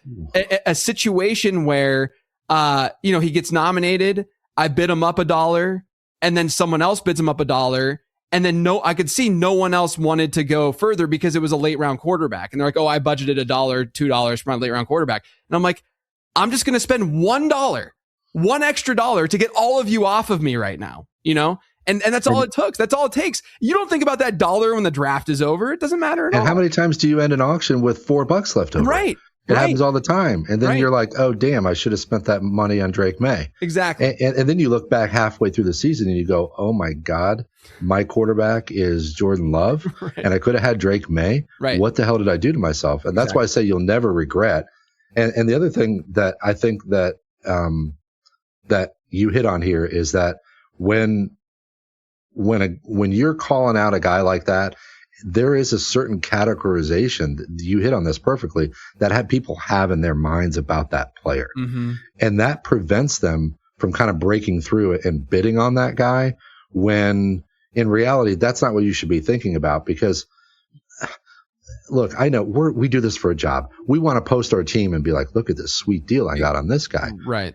D: a situation where, he gets nominated. I bid him up $1, and then someone else bids him up $1. And then I could see no one else wanted to go further because it was a late round quarterback. And they're like, oh, I budgeted $1, $2 for my late round quarterback. And I'm like, I'm just going to spend $1 extra dollar to get all of you off of me right now, And that's all it took. That's all it takes. You don't think about that dollar when the draft is over. It doesn't matter at all.
E: And how many times do you end an auction with $4 left over?
D: Right.
E: It happens all the time. And then you're like, oh, damn, I should have spent that money on Drake May.
D: Exactly.
E: And then you look back halfway through the season and you go, oh, my God, my quarterback is Jordan Love, and I could have had Drake May.
D: Right.
E: What the hell did I do to myself? And that's why I say you'll never regret. And the other thing that I think that that you hit on here is that when you're calling out a guy like that, there is a certain categorization, you hit on this perfectly, that people have in their minds about that player. Mm-hmm. And that prevents them from kind of breaking through it and bidding on that guy, when in reality, that's not what you should be thinking about. Because look, I know we do this for a job. We want to post our team and be like, look at this sweet deal I got on this guy.
D: Right.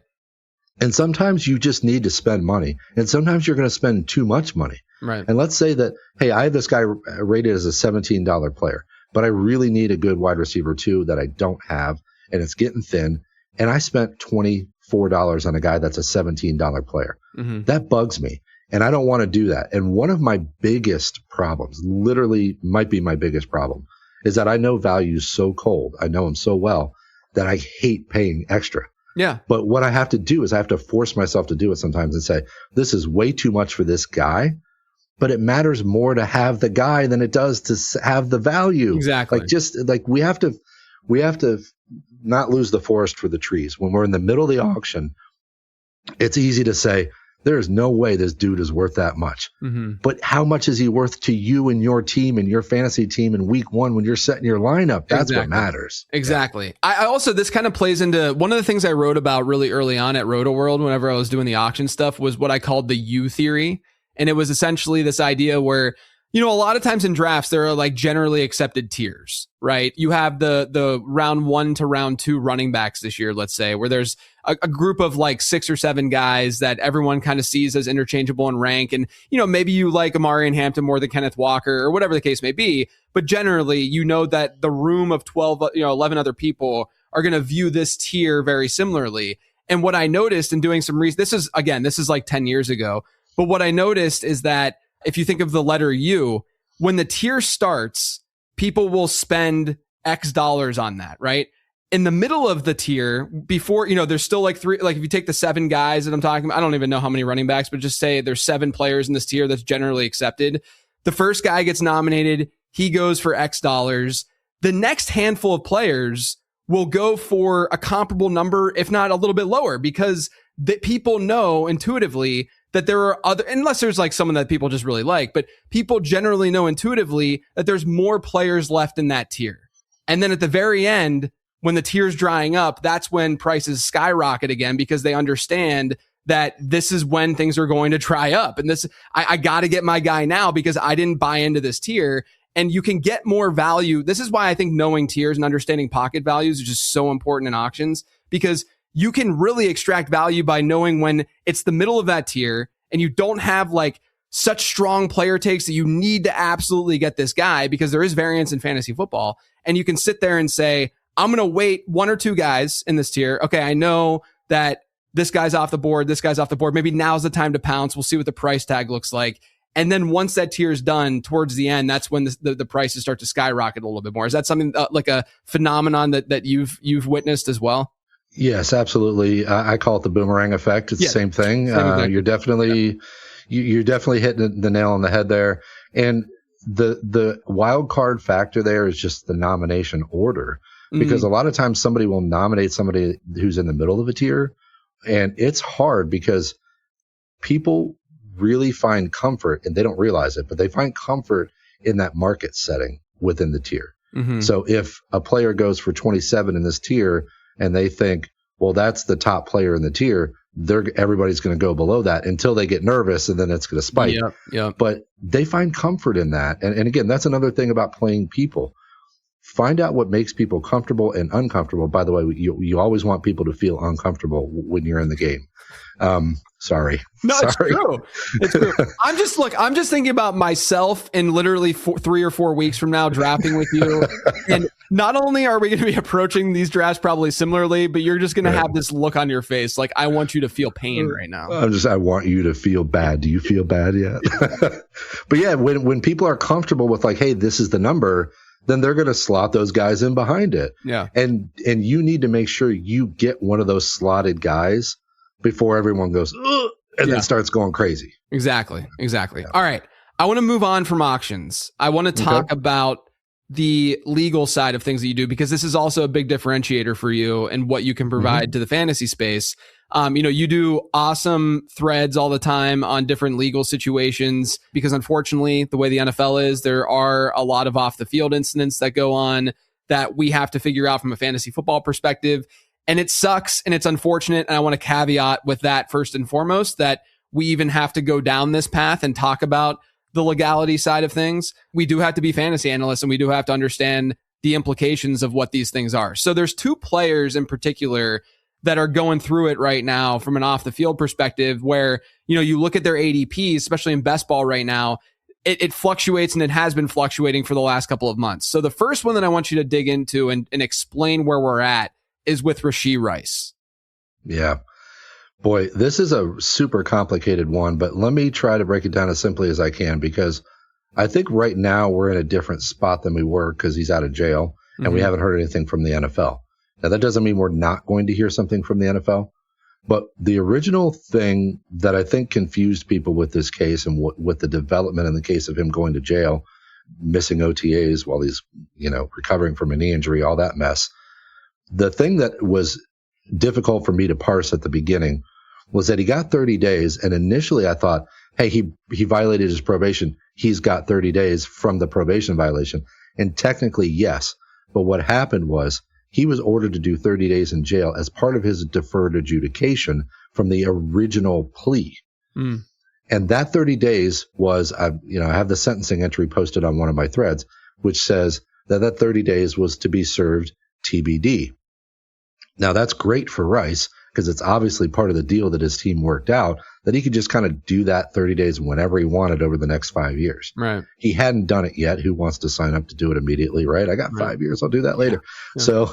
E: And sometimes you just need to spend money, and sometimes you're going to spend too much money.
D: Right.
E: And let's say that, hey, I have this guy rated as a $17 player, but I really need a good wide receiver too that I don't have, and it's getting thin. And I spent $24 on a guy that's a $17 player. Mm-hmm. That bugs me, and I don't want to do that. And one of my biggest problems, literally might be my biggest problem, is that I know value so cold. I know him so well that I hate paying extra.
D: Yeah.
E: But what I have to do is I have to force myself to do it sometimes and say, this is way too much for this guy. But it matters more to have the guy than it does to have the value.
D: Exactly.
E: We have to not lose the forest for the trees. When we're in the middle of the auction, it's easy to say, there's no way this dude is worth that much. Mm-hmm. But how much is he worth to you and your team and your fantasy team in week one when you're setting your lineup? That's what matters.
D: Exactly. Yeah. I also, this kind of plays into one of the things I wrote about really early on at Roto World whenever I was doing the auction stuff was what I called the U theory. And it was essentially this idea where, a lot of times in drafts, there are like generally accepted tiers, right? You have the round 1 to round 2 running backs this year, let's say, where there's a group of like 6 or 7 guys that everyone kind of sees as interchangeable in rank. And, maybe you like Amari and Hampton more than Kenneth Walker or whatever the case may be. But generally, that the room of 12, 11 other people are going to view this tier very similarly. And what I noticed in doing some research, this is like 10 years ago. But what I noticed is that if you think of the letter U, when the tier starts, people will spend X dollars on that, right? In the middle of the tier, before, there's still like 3, like if you take the 7 guys that I'm talking about, I don't even know how many running backs, but just say there's 7 players in this tier that's generally accepted. The first guy gets nominated, he goes for X dollars. The next handful of players will go for a comparable number, if not a little bit lower, because people know intuitively that there are other, unless there's like someone that people just really like, but people generally know intuitively that there's more players left in that tier. And then at the very end, when the tier's drying up, that's when prices skyrocket again, because they understand that this is when things are going to dry up. And I got to get my guy now because I didn't buy into this tier. And you can get more value. This is why I think knowing tiers and understanding pocket values is just so important in auctions, because you can really extract value by knowing when it's the middle of that tier and you don't have like such strong player takes that you need to absolutely get this guy, because there is variance in fantasy football. And you can sit there and say, I'm going to wait 1 or 2 guys in this tier. Okay, I know that this guy's off the board. This guy's off the board. Maybe now's the time to pounce. We'll see what the price tag looks like. And then once that tier is done towards the end, that's when the prices start to skyrocket a little bit more. Is that something like a phenomenon that you've witnessed as well?
E: Yes, absolutely. I call it the boomerang effect. It's the same thing. You're definitely hitting the nail on the head there. And the wild card factor there is just the nomination order, because a lot of times somebody will nominate somebody who's in the middle of a tier, and it's hard because people really find comfort, and they don't realize it, but they find comfort in that market setting within the tier. Mm-hmm. So if a player goes for 27 in this tier, and they think, well, that's the top player in the tier, everybody's going to go below that until they get nervous, and then it's going to spike.
D: Yeah.
E: But they find comfort in that. And again, that's another thing about playing people. Find out what makes people comfortable and uncomfortable. By the way, you always want people to feel uncomfortable when you're in the game. Sorry.
D: No, it's true. It's true. I'm just thinking about myself in literally 3 or 4 weeks from now drafting with you. And not only are we going to be approaching these drafts probably similarly, but you're just going to have this look on your face. Like, I want you to feel pain right now.
E: I want you to feel bad. Do you feel bad yet? But yeah, when people are comfortable with like, hey, this is the number, then they're going to slot those guys in behind it.
D: Yeah.
E: And you need to make sure you get one of those slotted guys before everyone goes, ugh, and then starts going crazy.
D: Exactly. All right. I want to move on from auctions. I want to talk about the legal side of things that you do, because this is also a big differentiator for you and what you can provide to the fantasy space. You do awesome threads all the time on different legal situations, because unfortunately, the way the NFL is, there are a lot of off the field incidents that go on that we have to figure out from a fantasy football perspective. And it sucks and it's unfortunate. And I want to caveat with that first and foremost, that we even have to go down this path and talk about the legality side of things. We do have to be fantasy analysts, and we do have to understand the implications of what these things are. So there's two players in particular that are going through it right now from an off the field perspective, where, you look at their ADPs, especially in best ball right now, it fluctuates, and it has been fluctuating for the last couple of months. So the first one that I want you to dig into and explain where we're at is with Rashee Rice.
E: Yeah. Boy, this is a super complicated one, but let me try to break it down as simply as I can, because I think right now we're in a different spot than we were because he's out of jail and we haven't heard anything from the NFL. Now, that doesn't mean we're not going to hear something from the NFL, but the original thing that I think confused people with this case and with the development in the case of him going to jail, missing OTAs while he's, recovering from a knee injury, all that mess. The thing that was difficult for me to parse at the beginning was that he got 30 days. And initially I thought, hey, he violated his probation. He's got 30 days from the probation violation. And technically, yes. But what happened was he was ordered to do 30 days in jail as part of his deferred adjudication from the original plea. And that 30 days was, I have the sentencing entry posted on one of my threads, which says that 30 days was to be served TBD. Now, that's great for Rice, because it's obviously part of the deal that his team worked out, that he could just kind of do that 30 days whenever he wanted over the next 5 years.
D: Right.
E: He hadn't done it yet. Who wants to sign up to do it immediately, right? I got 5 years. I'll do that later. Yeah.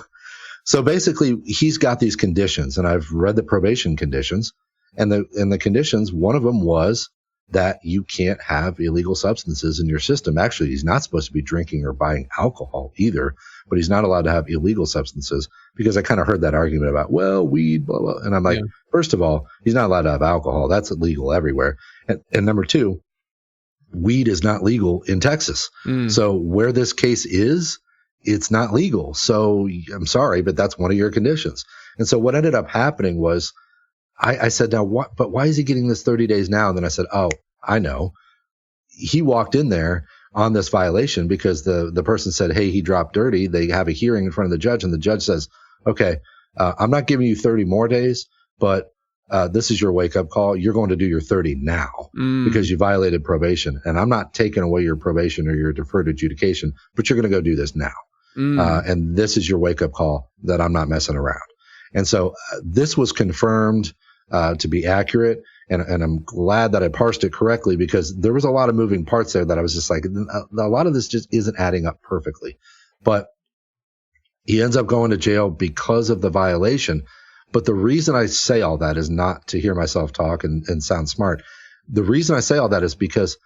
E: So basically, he's got these conditions, and I've read the probation conditions, and the conditions, one of them was that you can't have illegal substances in your system. Actually, he's not supposed to be drinking or buying alcohol either, but he's not allowed to have illegal substances, because I kind of heard that argument about, well, weed, blah, blah. And I'm like, first of all, he's not allowed to have alcohol. That's illegal everywhere. And number two, weed is not legal in Texas. So where this case is, it's not legal. So I'm sorry, but that's one of your conditions. And so what ended up happening was, I said, now what, but why is he getting this 30 days now? And then I said, oh, I know. He walked in there on this violation because the person said, hey, he dropped dirty. They have a hearing in front of the judge, and the judge says, okay, I'm not giving you 30 more days, but this is your wake up call. You're going to do your 30 now because you violated probation, and I'm not taking away your probation or your deferred adjudication, but you're going to go do this now. And this is your wake up call that I'm not messing around. And so this was confirmed to be accurate. And I'm glad that I parsed it correctly, because there was a lot of moving parts there that I was just like, a lot of this just isn't adding up perfectly. But he ends up going to jail because of the violation. But the reason I say all that is not to hear myself talk and sound smart. The reason I say all that is because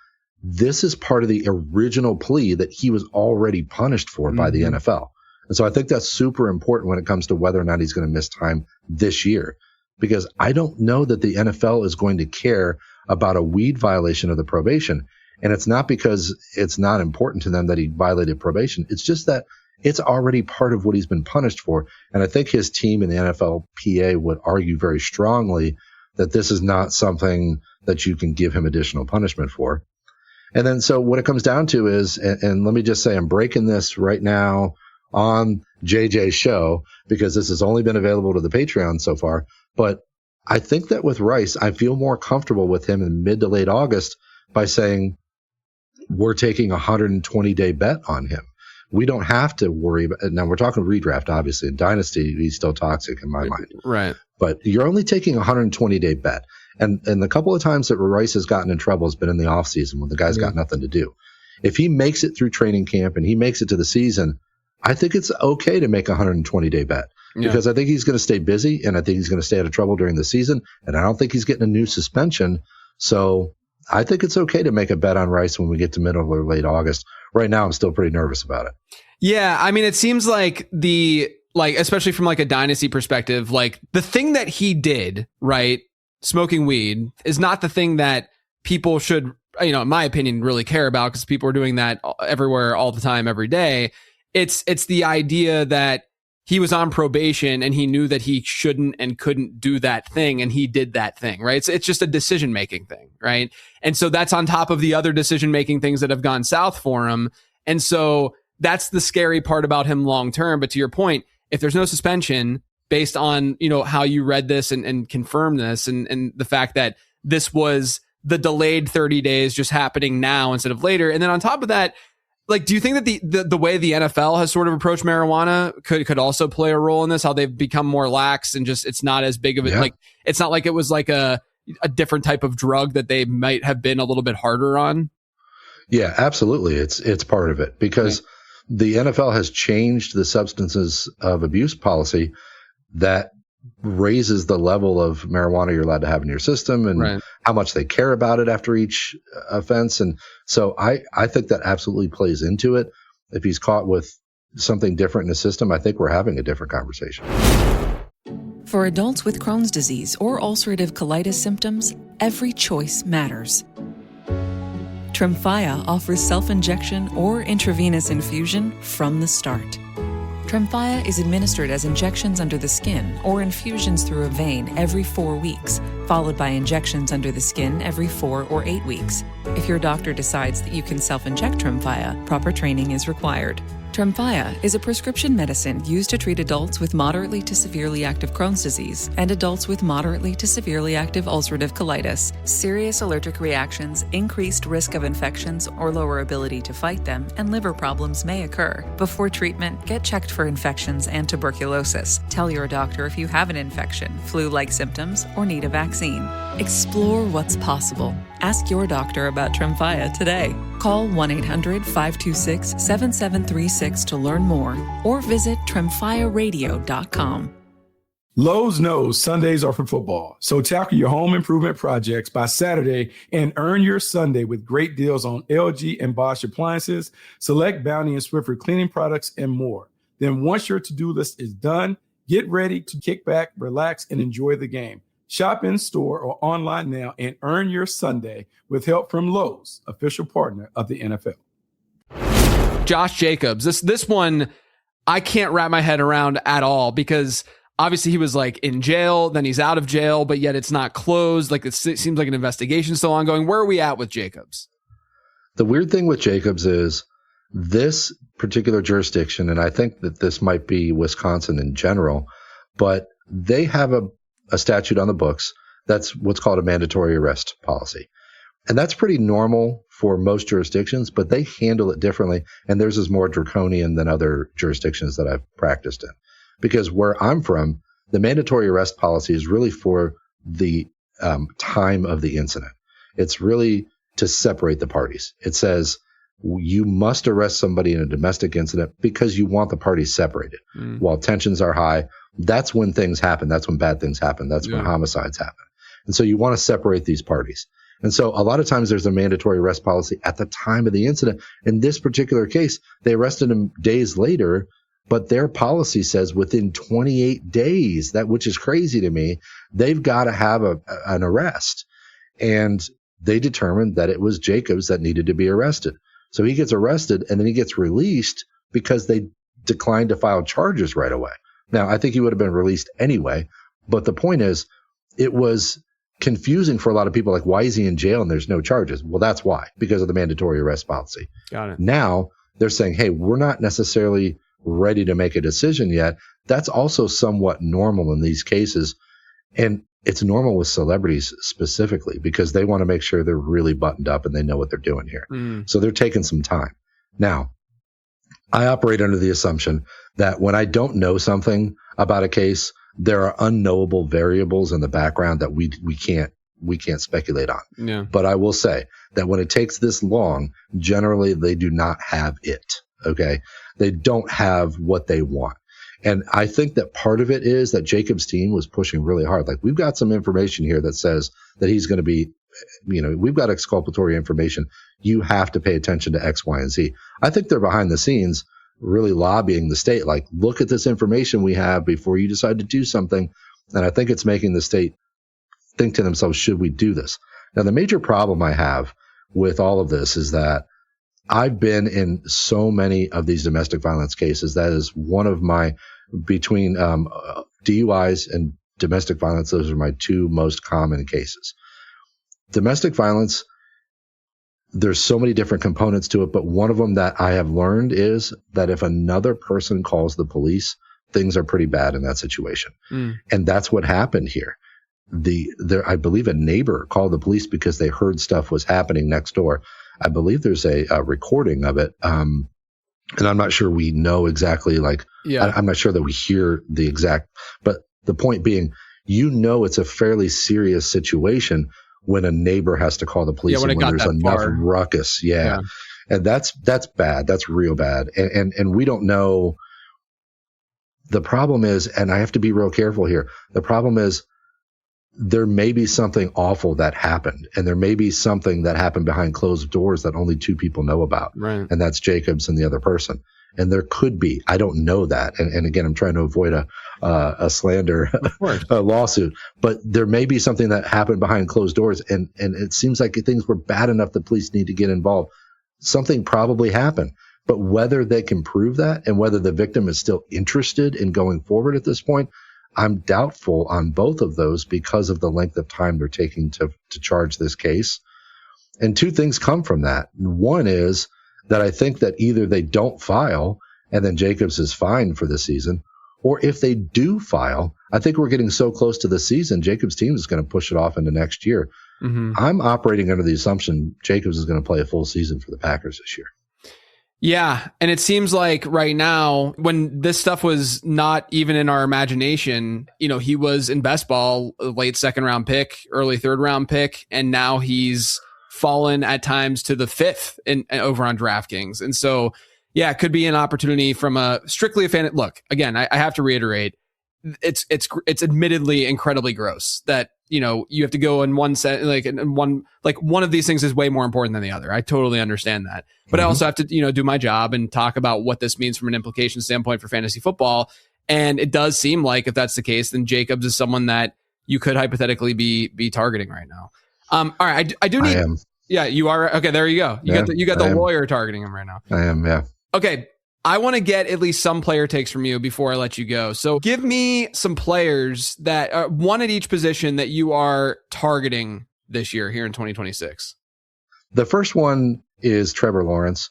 E: this is part of the original plea that he was already punished for by the NFL. And so I think that's super important when it comes to whether or not he's going to miss time this year, because I don't know that the NFL is going to care about a weed violation of the probation. And it's not because it's not important to them that he violated probation. It's just that it's already part of what he's been punished for. And I think his team in the NFLPA would argue very strongly that this is not something that you can give him additional punishment for. And then so what it comes down to is, and let me just say, I'm breaking this right now on JJ's show because this has only been available to the Patreon so far. But I think that with Rice, I feel more comfortable with him in mid to late August by saying we're taking a 120-day bet on him. We don't have to worry about it. Now, we're talking redraft, obviously. In Dynasty, he's still toxic in my mind.
D: Right.
E: But you're only taking a 120-day bet. And the couple of times that Rice has gotten in trouble has been in the offseason when the guy's got nothing to do. If he makes it through training camp and he makes it to the season, I think it's okay to make a 120-day bet because I think he's going to stay busy and I think he's going to stay out of trouble during the season. And I don't think he's getting a new suspension. So I think it's okay to make a bet on Rice when we get to middle or late August. Right now, I'm still pretty nervous about it.
D: Yeah, I mean, it seems like especially from like a dynasty perspective, like the thing that he did, right, smoking weed, is not the thing that people should, in my opinion, really care about, because people are doing that everywhere, all the time, every day. It's the idea that he was on probation and he knew that he shouldn't and couldn't do that thing, and he did that thing, right? It's just a decision-making thing, right? And so that's on top of the other decision-making things that have gone south for him. And so that's the scary part about him long-term. But to your point, if there's no suspension based on, how you read this and confirm this, and the fact that this was the delayed 30 days just happening now instead of later. And then on top of that, like, do you think that the way the NFL has sort of approached marijuana could also play a role in this? How they've become more lax and just, it's not as big of it. Yeah. Like, it's not like it was like a different type of drug that they might have been a little bit harder on.
E: Yeah, absolutely. It's part of it, because the NFL has changed the substances of abuse policy that raises the level of marijuana you're allowed to have in your system, and how much they care about it after each offense. And so I think that absolutely plays into it. If he's caught with something different in the system, I think we're having a different conversation.
A: For adults with Crohn's disease or ulcerative colitis symptoms, every choice matters. Tremfya offers self-injection or intravenous infusion from the start. Tremfya is administered as injections under the skin or infusions through a vein every 4 weeks, followed by injections under the skin every 4 or 8 weeks. If your doctor decides that you can self-inject Tremfya, proper training is required. Tremfya is a prescription medicine used to treat adults with moderately to severely active Crohn's disease and adults with moderately to severely active ulcerative colitis. Serious allergic reactions, increased risk of infections or lower ability to fight them, and liver problems may occur. Before treatment, get checked for infections and tuberculosis. Tell your doctor if you have an infection, flu-like symptoms, or need a vaccine. Explore what's possible. Ask your doctor about Tremfya today. Call 1-800-526-7736 to learn more, or visit tremfyaradio.com.
B: Lowe's knows Sundays are for football, so tackle your home improvement projects by Saturday and earn your Sunday with great deals on LG and Bosch appliances, select Bounty and Swiffer cleaning products, and more. Then once your to-do list is done, get ready to kick back, relax, and enjoy the game. Shop in store or online now and earn your Sunday with help from Lowe's, official partner of the NFL.
D: Josh Jacobs, this one I can't wrap my head around at all, because obviously he was like in jail, then he's out of jail, but yet it's not closed. Like, it seems like an investigation still ongoing. Where are we at with Jacobs?
E: The weird thing with Jacobs is this particular jurisdiction, and I think that this might be Wisconsin in general, but they have a statute on the books that's what's called a mandatory arrest policy. And that's pretty normal for most jurisdictions, but they handle it differently. And theirs is more draconian than other jurisdictions that I've practiced in. Because where I'm from, the mandatory arrest policy is really for the time of the incident. It's really to separate the parties. It says you must arrest somebody in a domestic incident because you want the parties separated. While tensions are high, that's when things happen. That's when bad things happen. That's when homicides happen. And so you want to separate these parties. And so a lot of times there's a mandatory arrest policy at the time of the incident. In this particular case, they arrested him days later, but their policy says within 28 days, which is crazy to me, they've got to have an arrest. And they determined that it was Jacobs that needed to be arrested. So he gets arrested and then he gets released because they declined to file charges right away. Now, I think he would have been released anyway, but the point is, it was confusing for a lot of people, like, why is he in jail and there's no charges? Well, that's why, because of the mandatory arrest policy.
D: Got it.
E: Now, they're saying, hey, we're not necessarily ready to make a decision yet. That's also somewhat normal in these cases, and it's normal with celebrities specifically because they want to make sure they're really buttoned up and they know what they're doing here. So they're taking some time. Now, I operate under the assumption that when I don't know something about a case, there are unknowable variables in the background that we can't speculate on.
D: Yeah.
E: But I will say that when it takes this long, generally they do not have it. Okay. They don't have what they want. And I think that part of it is that Jacob's team was pushing really hard. Like, we've got some information here that says that he's going to be, we've got exculpatory information. You have to pay attention to X, Y, and Z. I think they're behind the scenes really lobbying the state, like, look at this information we have before you decide to do something. And I think it's making the state think to themselves, should we do this? Now, the major problem I have with all of this is that I've been in so many of these domestic violence cases. That is one of my, between DUIs and domestic violence, those are my two most common cases. Domestic violence, there's so many different components to it, but one of them that I have learned is that if another person calls the police, things are pretty bad in that situation. And that's what happened here. I believe a neighbor called the police because they heard stuff was happening next door. I believe there's a recording of it. And I'm not sure we know exactly, I'm not sure that we hear the exact, but the point being, it's a fairly serious situation when a neighbor has to call the police and when there's enough ruckus. Yeah. And that's bad. That's real bad. And we don't know. The problem is, and I have to be real careful here. The problem is there may be something awful that happened, and there may be something that happened behind closed doors that only two people know about.
D: Right.
E: And that's Jacobs and the other person. And there could be, I don't know that. And again, I'm trying to avoid a slander lawsuit, but there may be something that happened behind closed doors. And it seems like things were bad enough the police need to get involved. Something probably happened, but whether they can prove that and whether the victim is still interested in going forward at this point, I'm doubtful on both of those because of the length of time they're taking to charge this case. And two things come from that. One is that I think that either they don't file and then Jacobs is fined for the season, or if they do file, I think we're getting so close to the season, Jacobs' team is going to push it off into next year. I'm operating under the assumption Jacobs is going to play a full season for the Packers this year.
D: Yeah. And it seems like right now, when this stuff was not even in our imagination, he was in best ball, late second round pick, early third round pick, and now he's fallen at times to the fifth over on DraftKings. And so, yeah, it could be an opportunity from a strictly a fan. Look, again, I have to reiterate, it's admittedly incredibly gross that, you have to go in one set, one of these things is way more important than the other. I totally understand that. But I also have to, do my job and talk about what this means from an implication standpoint for fantasy football. And it does seem like if that's the case, then Jacobs is someone that you could hypothetically be targeting right now. All right. I do need, yeah, you are. Okay. There you go. You got the lawyer targeting him right now.
E: I am. Yeah.
D: Okay. I want to get at least some player takes from you before I let you go. So give me some players that one at each position that you are targeting this year here in 2026.
E: The first one is Trevor Lawrence.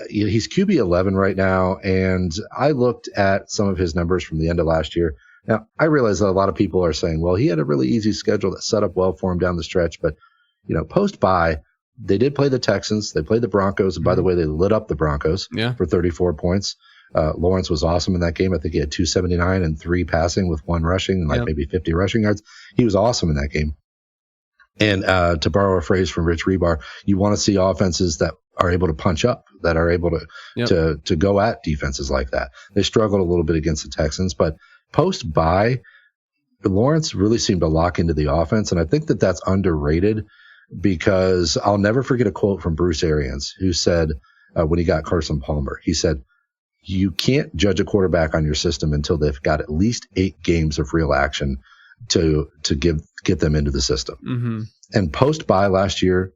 E: He's QB 11 right now. And I looked at some of his numbers from the end of last year. Now, I realize that a lot of people are saying, well, he had a really easy schedule that set up well for him down the stretch. But, post-bye, they did play the Texans. They played the Broncos. And by the way, they lit up the Broncos for 34 points. Lawrence was awesome in that game. I think he had 279 and 3 passing with 1 rushing and maybe 50 rushing yards. He was awesome in that game. And to borrow a phrase from Rich Rebar, you want to see offenses that are able to punch up, that are able to go at defenses like that. They struggled a little bit against the Texans, but post-bye, Lawrence really seemed to lock into the offense. And I think that that's underrated, because I'll never forget a quote from Bruce Arians, who said when he got Carson Palmer, he said, you can't judge a quarterback on your system until they've got at least 8 games of real action to get them into the system. And post-bye last year,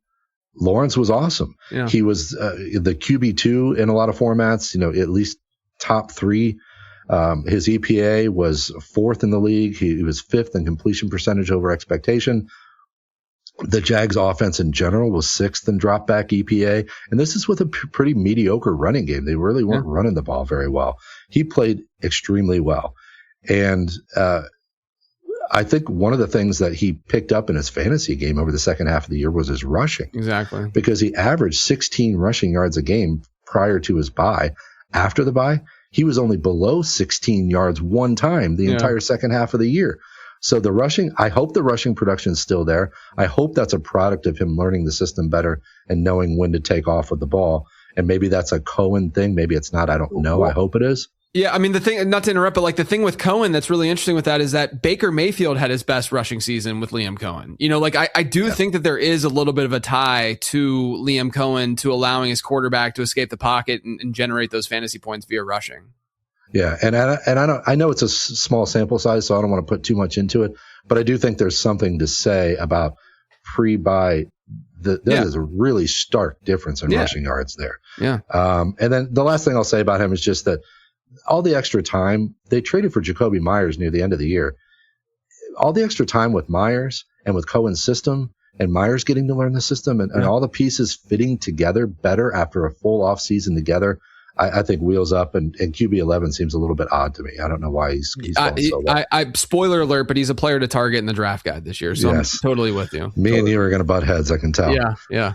E: Lawrence was awesome. Yeah. He was the QB2 in a lot of formats, at least top 3. His EPA was 4th in the league. He was 5th in completion percentage over expectation. The Jags offense in general was 6th in drop back EPA. And this is with a pretty mediocre running game. They really weren't running the ball very well. He played extremely well. And I think one of the things that he picked up in his fantasy game over the second half of the year was his rushing.
D: Exactly.
E: Because he averaged 16 rushing yards a game prior to his bye. After the bye, he was only below 16 yards one time the entire second half of the year. So the rushing, I hope the rushing production is still there. I hope that's a product of him learning the system better and knowing when to take off with the ball. And maybe that's a Cohen thing. Maybe it's not. I don't know. I hope it is.
D: Yeah, I mean, the thing, not to interrupt, but like the thing with Cohen that's really interesting with that is that Baker Mayfield had his best rushing season with Liam Cohen. You know, like I do think that there is a little bit of a tie to Liam Cohen to allowing his quarterback to escape the pocket and generate those fantasy points via rushing.
E: Yeah, and I know it's a small sample size, so I don't want to put too much into it, but I do think there's something to say about pre-buy. There's a really stark difference in rushing yards there.
D: Yeah.
E: And then the last thing I'll say about him is just that all the extra time they traded for Jacoby Myers near the end of the year, all the extra time with Myers and with Cohen's system and Myers getting to learn the system and all the pieces fitting together better after a full off season together. I think wheels up and QB11 seems a little bit odd to me. I don't know why he's going so well.
D: Spoiler alert, but he's a player to target in the draft guide this year. So yes. I'm totally with you.
E: And you are going to butt heads, I can tell.
D: Yeah.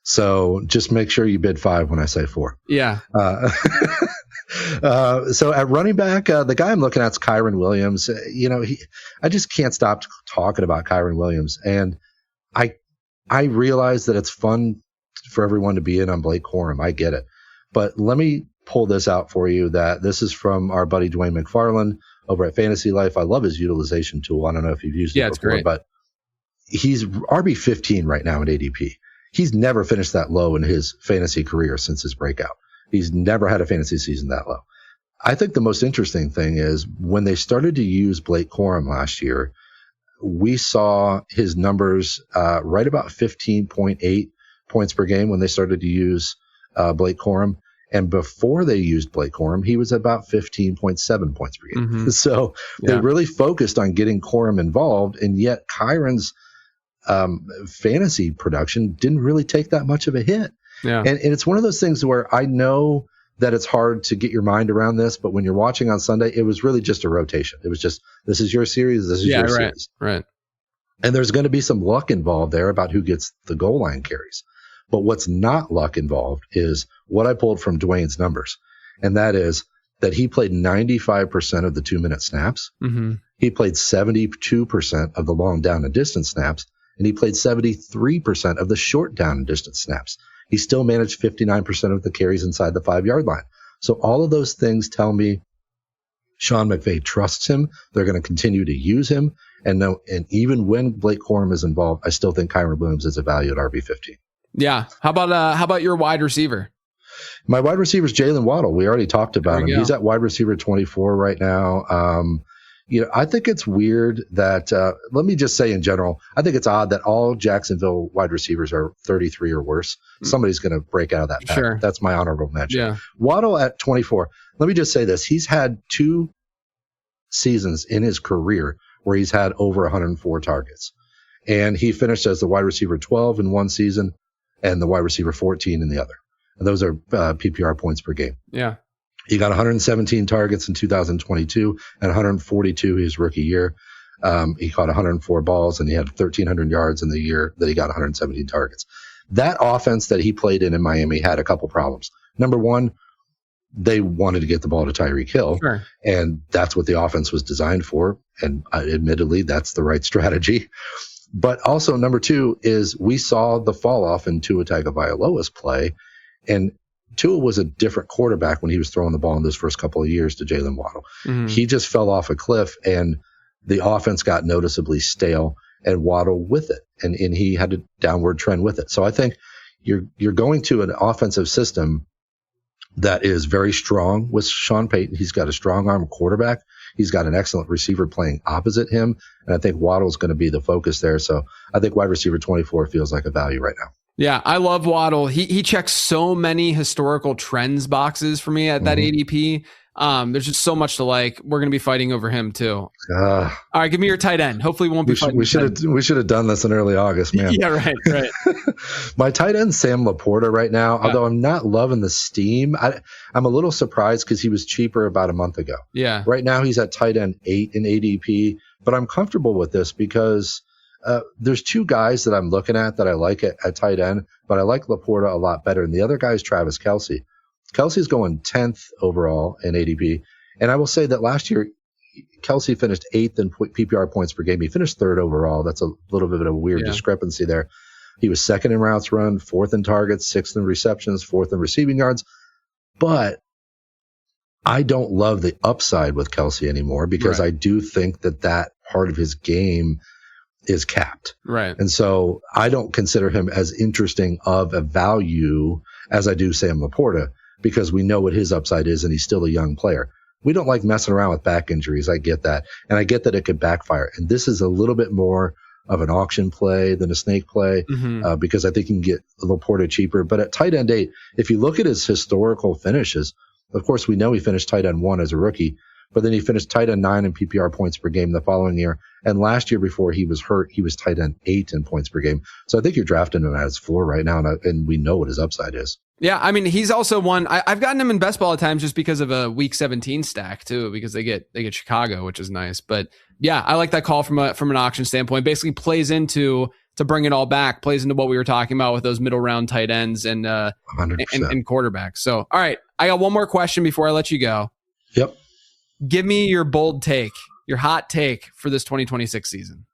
E: So just make sure you bid 5 when I say 4.
D: Yeah.
E: So at running back, the guy I'm looking at is Kyren Williams. I just can't stop talking about Kyren Williams. And I realize that it's fun for everyone to be in on Blake Corum. I get it. But let me pull this out for you that this is from our buddy Dwayne McFarland over at Fantasy Life. I love his utilization tool. I don't know if you've used it before, it's great. But he's RB15 right now in ADP. He's never finished that low in his fantasy career since his breakout. He's never had a fantasy season that low. I think the most interesting thing is when they started to use Blake Corum last year, we saw his numbers right about 15.8 points per game when they started to use Blake Corum. And before they used Blake Corum, he was about 15.7 points per game. Mm-hmm. So they really focused on getting Corum involved, and yet Kyron's fantasy production didn't really take that much of a hit. Yeah. And it's one of those things where I know that it's hard to get your mind around this, but when you're watching on Sunday, it was really just a rotation. It was just, this is your series, this is your series.
D: Right.
E: And there's going to be some luck involved there about who gets the goal line carries. But what's not luck involved is what I pulled from Dwayne's numbers. And that is that he played 95% of the 2-minute snaps. Mm-hmm. He played 72% of the long down and distance snaps. And he played 73% of the short down and distance snaps. He still managed 59% of the carries inside the 5-yard line. So all of those things tell me Sean McVay trusts him. They're going to continue to use him. And even when Blake Corum is involved, I still think Kyren Williams is a value at RB15.
D: Yeah. How about your wide receiver?
E: My wide receiver is Jalen Waddle. We already talked about him. He's at wide receiver 24 right now. I think it's weird that, let me just say in general, I think it's odd that all Jacksonville wide receivers are 33 or worse. Somebody's going to break out of that pack. Sure. That's my honorable mention. Yeah. Waddle at 24. Let me just say this. He's had 2 seasons in his career where he's had over 104 targets. And he finished as the wide receiver 12 in one season and the wide receiver 14 in the other. And those are PPR points per game.
D: Yeah.
E: He got 117 targets in 2022 and 142 his rookie year. He caught 104 balls and he had 1,300 yards in the year that he got 117 targets. That offense that he played in Miami had a couple problems. Number one, they wanted to get the ball to Tyreek Hill. Sure. And that's what the offense was designed for. And admittedly, that's the right strategy. But also, number two is we saw the fall off in Tua Tagovailoa's play. And Tua was a different quarterback when he was throwing the ball in those first couple of years to Jalen Waddle. Mm-hmm. He just fell off a cliff, and the offense got noticeably stale, and Waddle with it. And he had a downward trend with it. So I think you're going to an offensive system that is very strong with Sean Payton. He's got a strong arm quarterback. He's got an excellent receiver playing opposite him. And I think Waddle's going to be the focus there. So I think wide receiver 24 feels like a value right now.
D: Yeah, I love Waddle. He checks so many historical trends boxes for me at that ADP. There's just so much to like. We're going to be fighting over him too. All right, give me your tight end. Hopefully we won't be fighting. We
E: should have done this in early August, man.
D: Yeah, right.
E: My tight end, Sam Laporta right now, although I'm not loving the steam. I'm a little surprised because he was cheaper about a month ago.
D: Yeah.
E: Right now he's at tight end 8 in ADP, but I'm comfortable with this because there's 2 guys that I'm looking at that I like at tight end, but I like Laporta a lot better. And the other guy is Travis Kelce. Kelce's going 10th overall in ADP. And I will say that last year, Kelce finished 8th in PPR points per game. He finished 3rd overall. That's a little bit of a weird discrepancy there. He was 2nd in routes run, 4th in targets, 6th in receptions, 4th in receiving yards. But I don't love the upside with Kelce anymore because I do think that part of his game is capped.
D: Right.
E: And so I don't consider him as interesting of a value as I do Sam Laporta because we know what his upside is and he's still a young player. We don't like messing around with back injuries. I get that. And I get that it could backfire. And this is a little bit more of an auction play than a snake play because I think you can get Laporta cheaper. But at tight end 8, if you look at his historical finishes, of course, we know he finished tight end 1 as a rookie, but then he finished tight end 9 in PPR points per game the following year. And last year before he was hurt, he was tight end 8 in points per game. So I think you're drafting him at his floor right now, and we know what his upside is.
D: Yeah, I mean, he's also one. I've gotten him in best ball at times just because of a week 17 stack too, because they get Chicago, which is nice. But yeah, I like that call from an auction standpoint. Basically, plays into to bring it all back, plays into what we were talking about with those middle round tight ends and quarterbacks. So, all right, I got one more question before I let you go.
E: Yep.
D: Give me your bold take, your hot take for this 2026 season.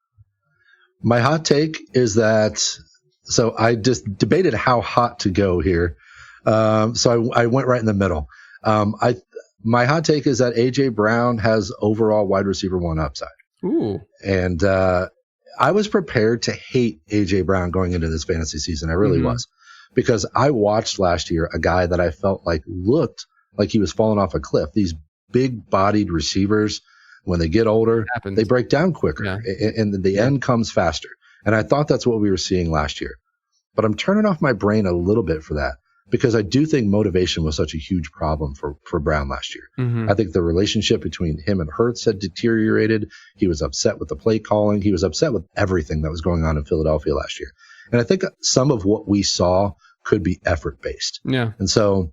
E: My hot take is that. So I just debated how hot to go here. So I went right in the middle. My hot take is that AJ Brown has overall wide receiver 1 upside.
D: Ooh.
E: And I was prepared to hate AJ Brown going into this fantasy season. I really was, because I watched last year a guy that I felt like looked like he was falling off a cliff. These big bodied receivers, when they get older, they break down quicker and the end comes faster. And I thought that's what we were seeing last year. But I'm turning off my brain a little bit for that because I do think motivation was such a huge problem for Brown last year. I think the relationship between him and Hurts had deteriorated. He was upset with the play calling. He was upset with everything that was going on in Philadelphia last year. And I think some of what we saw could be effort-based.
D: Yeah.
E: And so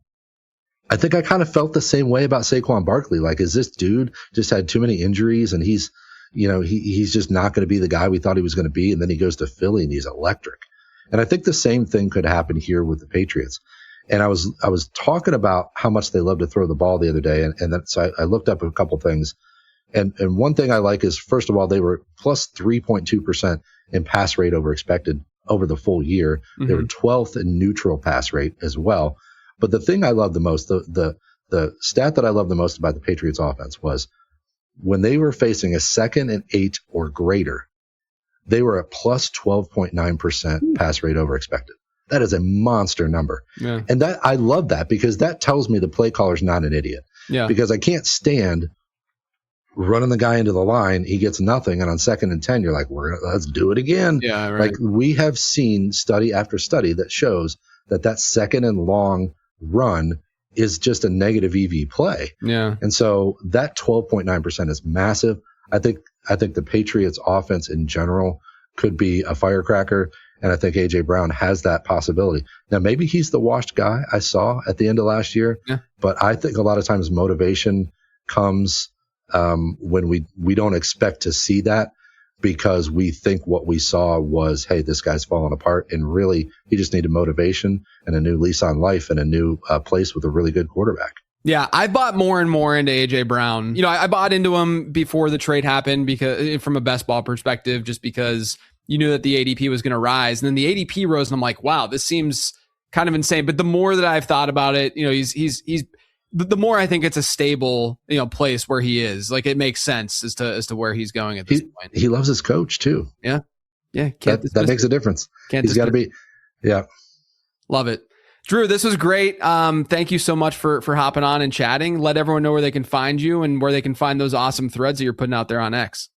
E: I think I kind of felt the same way about Saquon Barkley. Like, is this dude just had too many injuries and he's just not going to be the guy we thought he was going to be. And then he goes to Philly and he's electric. And I think the same thing could happen here with the Patriots. And I was talking about how much they love to throw the ball the other day. So I looked up a couple things. And one thing I like is, first of all, they were plus 3.2% in pass rate over expected over the full year. They were 12th in neutral pass rate as well. But the thing I love the most, the stat that I love the most about the Patriots offense was when they were facing a 2nd and 8 or greater, they were at plus 12.9% pass rate over expected. That is a monster number. Yeah. And that I love that because that tells me the play caller's not an idiot.
D: Yeah.
E: Because I can't stand running the guy into the line. He gets nothing. And on 2nd and 10, you're like, let's do it again.
D: Yeah, right.
E: Like, we have seen study after study that shows that 2nd and long run is just a negative EV play.
D: Yeah.
E: And so that 12.9% is massive. I think the Patriots offense in general could be a firecracker. And I think AJ Brown has that possibility. Now, maybe he's the washed guy I saw at the end of last year, but I think a lot of times motivation comes when we don't expect to see that because we think what we saw was, hey, this guy's falling apart. And really, he just needed motivation and a new lease on life and a new place with a really good quarterback.
D: Yeah, I bought more and more into AJ Brown. You know, I bought into him before the trade happened because from a best ball perspective, just because you knew that the ADP was going to rise. And then the ADP rose and I'm like, wow, this seems kind of insane. But the more that I've thought about it, you know, he's the more I think it's a stable, you know, place where he is. Like, it makes sense as to where he's going at this point.
E: He loves his coach too.
D: Yeah. Yeah.
E: That makes a difference. He's got to be. Yeah.
D: Love it. Drew, this was great. Thank you so much for hopping on and chatting. Let everyone know where they can find you and where they can find those awesome threads that you're putting out there on X.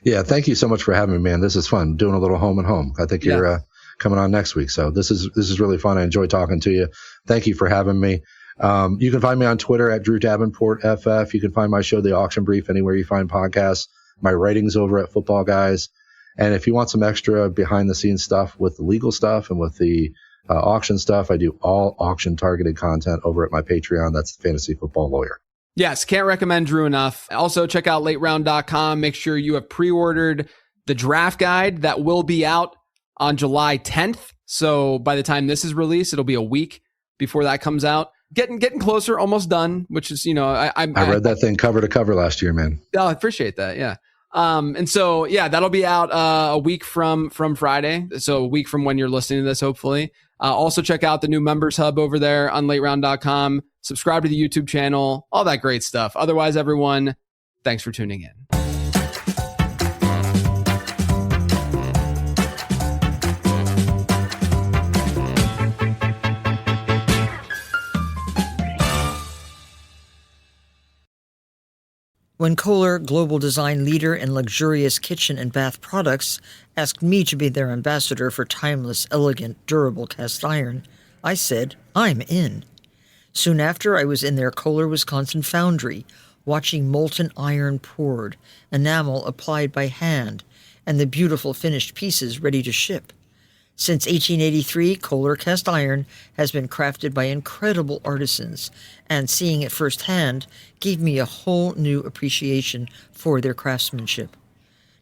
E: Yeah, thank you so much for having me, man. This is fun, doing a little home and home. I think you're coming on next week, so this is really fun. I enjoy talking to you. Thank you for having me. You can find me on Twitter at Drew Davenport FF. You can find my show, The Auction Brief, anywhere you find podcasts. My writing's over at Football Guys. And if you want some extra behind-the-scenes stuff with the legal stuff and with the auction stuff, I do all auction-targeted content over at my Patreon. That's the Fantasy Football Lawyer.
D: Yes, can't recommend Drew enough. Also, check out lateround.com. Make sure you have pre-ordered the draft guide that will be out on July 10th. So by the time this is released, it'll be a week before that comes out. Getting closer, almost done, which is, you know, I
E: read that thing cover to cover last year, man.
D: Oh, I appreciate that. Yeah. And so, yeah, that'll be out a week from Friday. So a week from when you're listening to this, hopefully. Also check out the new members hub over there on lateround.com. subscribe to the YouTube channel, all that great stuff. Otherwise, everyone, thanks for tuning in.
F: When Kohler, global design leader in luxurious kitchen and bath products, asked me to be their ambassador for timeless, elegant, durable cast iron, I said, I'm in. Soon after, I was in their Kohler, Wisconsin foundry, watching molten iron poured, enamel applied by hand, and the beautiful finished pieces ready to ship. Since 1883, Kohler cast iron has been crafted by incredible artisans, and seeing it firsthand gave me a whole new appreciation for their craftsmanship.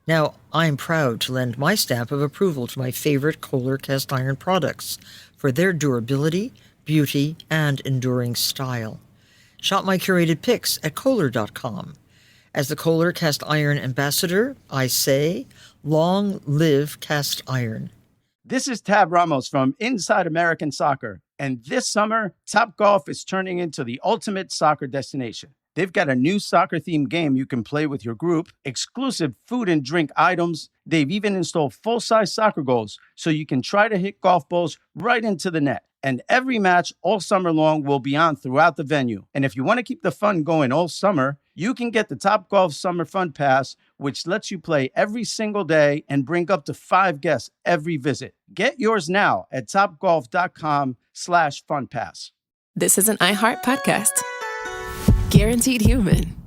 F: Now, I'm proud to lend my stamp of approval to my favorite Kohler cast iron products for their durability, beauty, and enduring style. Shop my curated picks at Kohler.com. As the Kohler cast iron ambassador, I say, long live cast iron.
G: This is Tab Ramos from Inside American Soccer, and this summer, Topgolf is turning into the ultimate soccer destination. They've got a new soccer-themed game you can play with your group, exclusive food and drink items. They've even installed full-size soccer goals so you can try to hit golf balls right into the net. And every match all summer long will be on throughout the venue. And if you want to keep the fun going all summer, you can get the Topgolf Summer Fun Pass, which lets you play every single day and bring up to 5 guests every visit. Get yours now at topgolf.com/funpass.
H: This is an iHeart podcast. Guaranteed Human.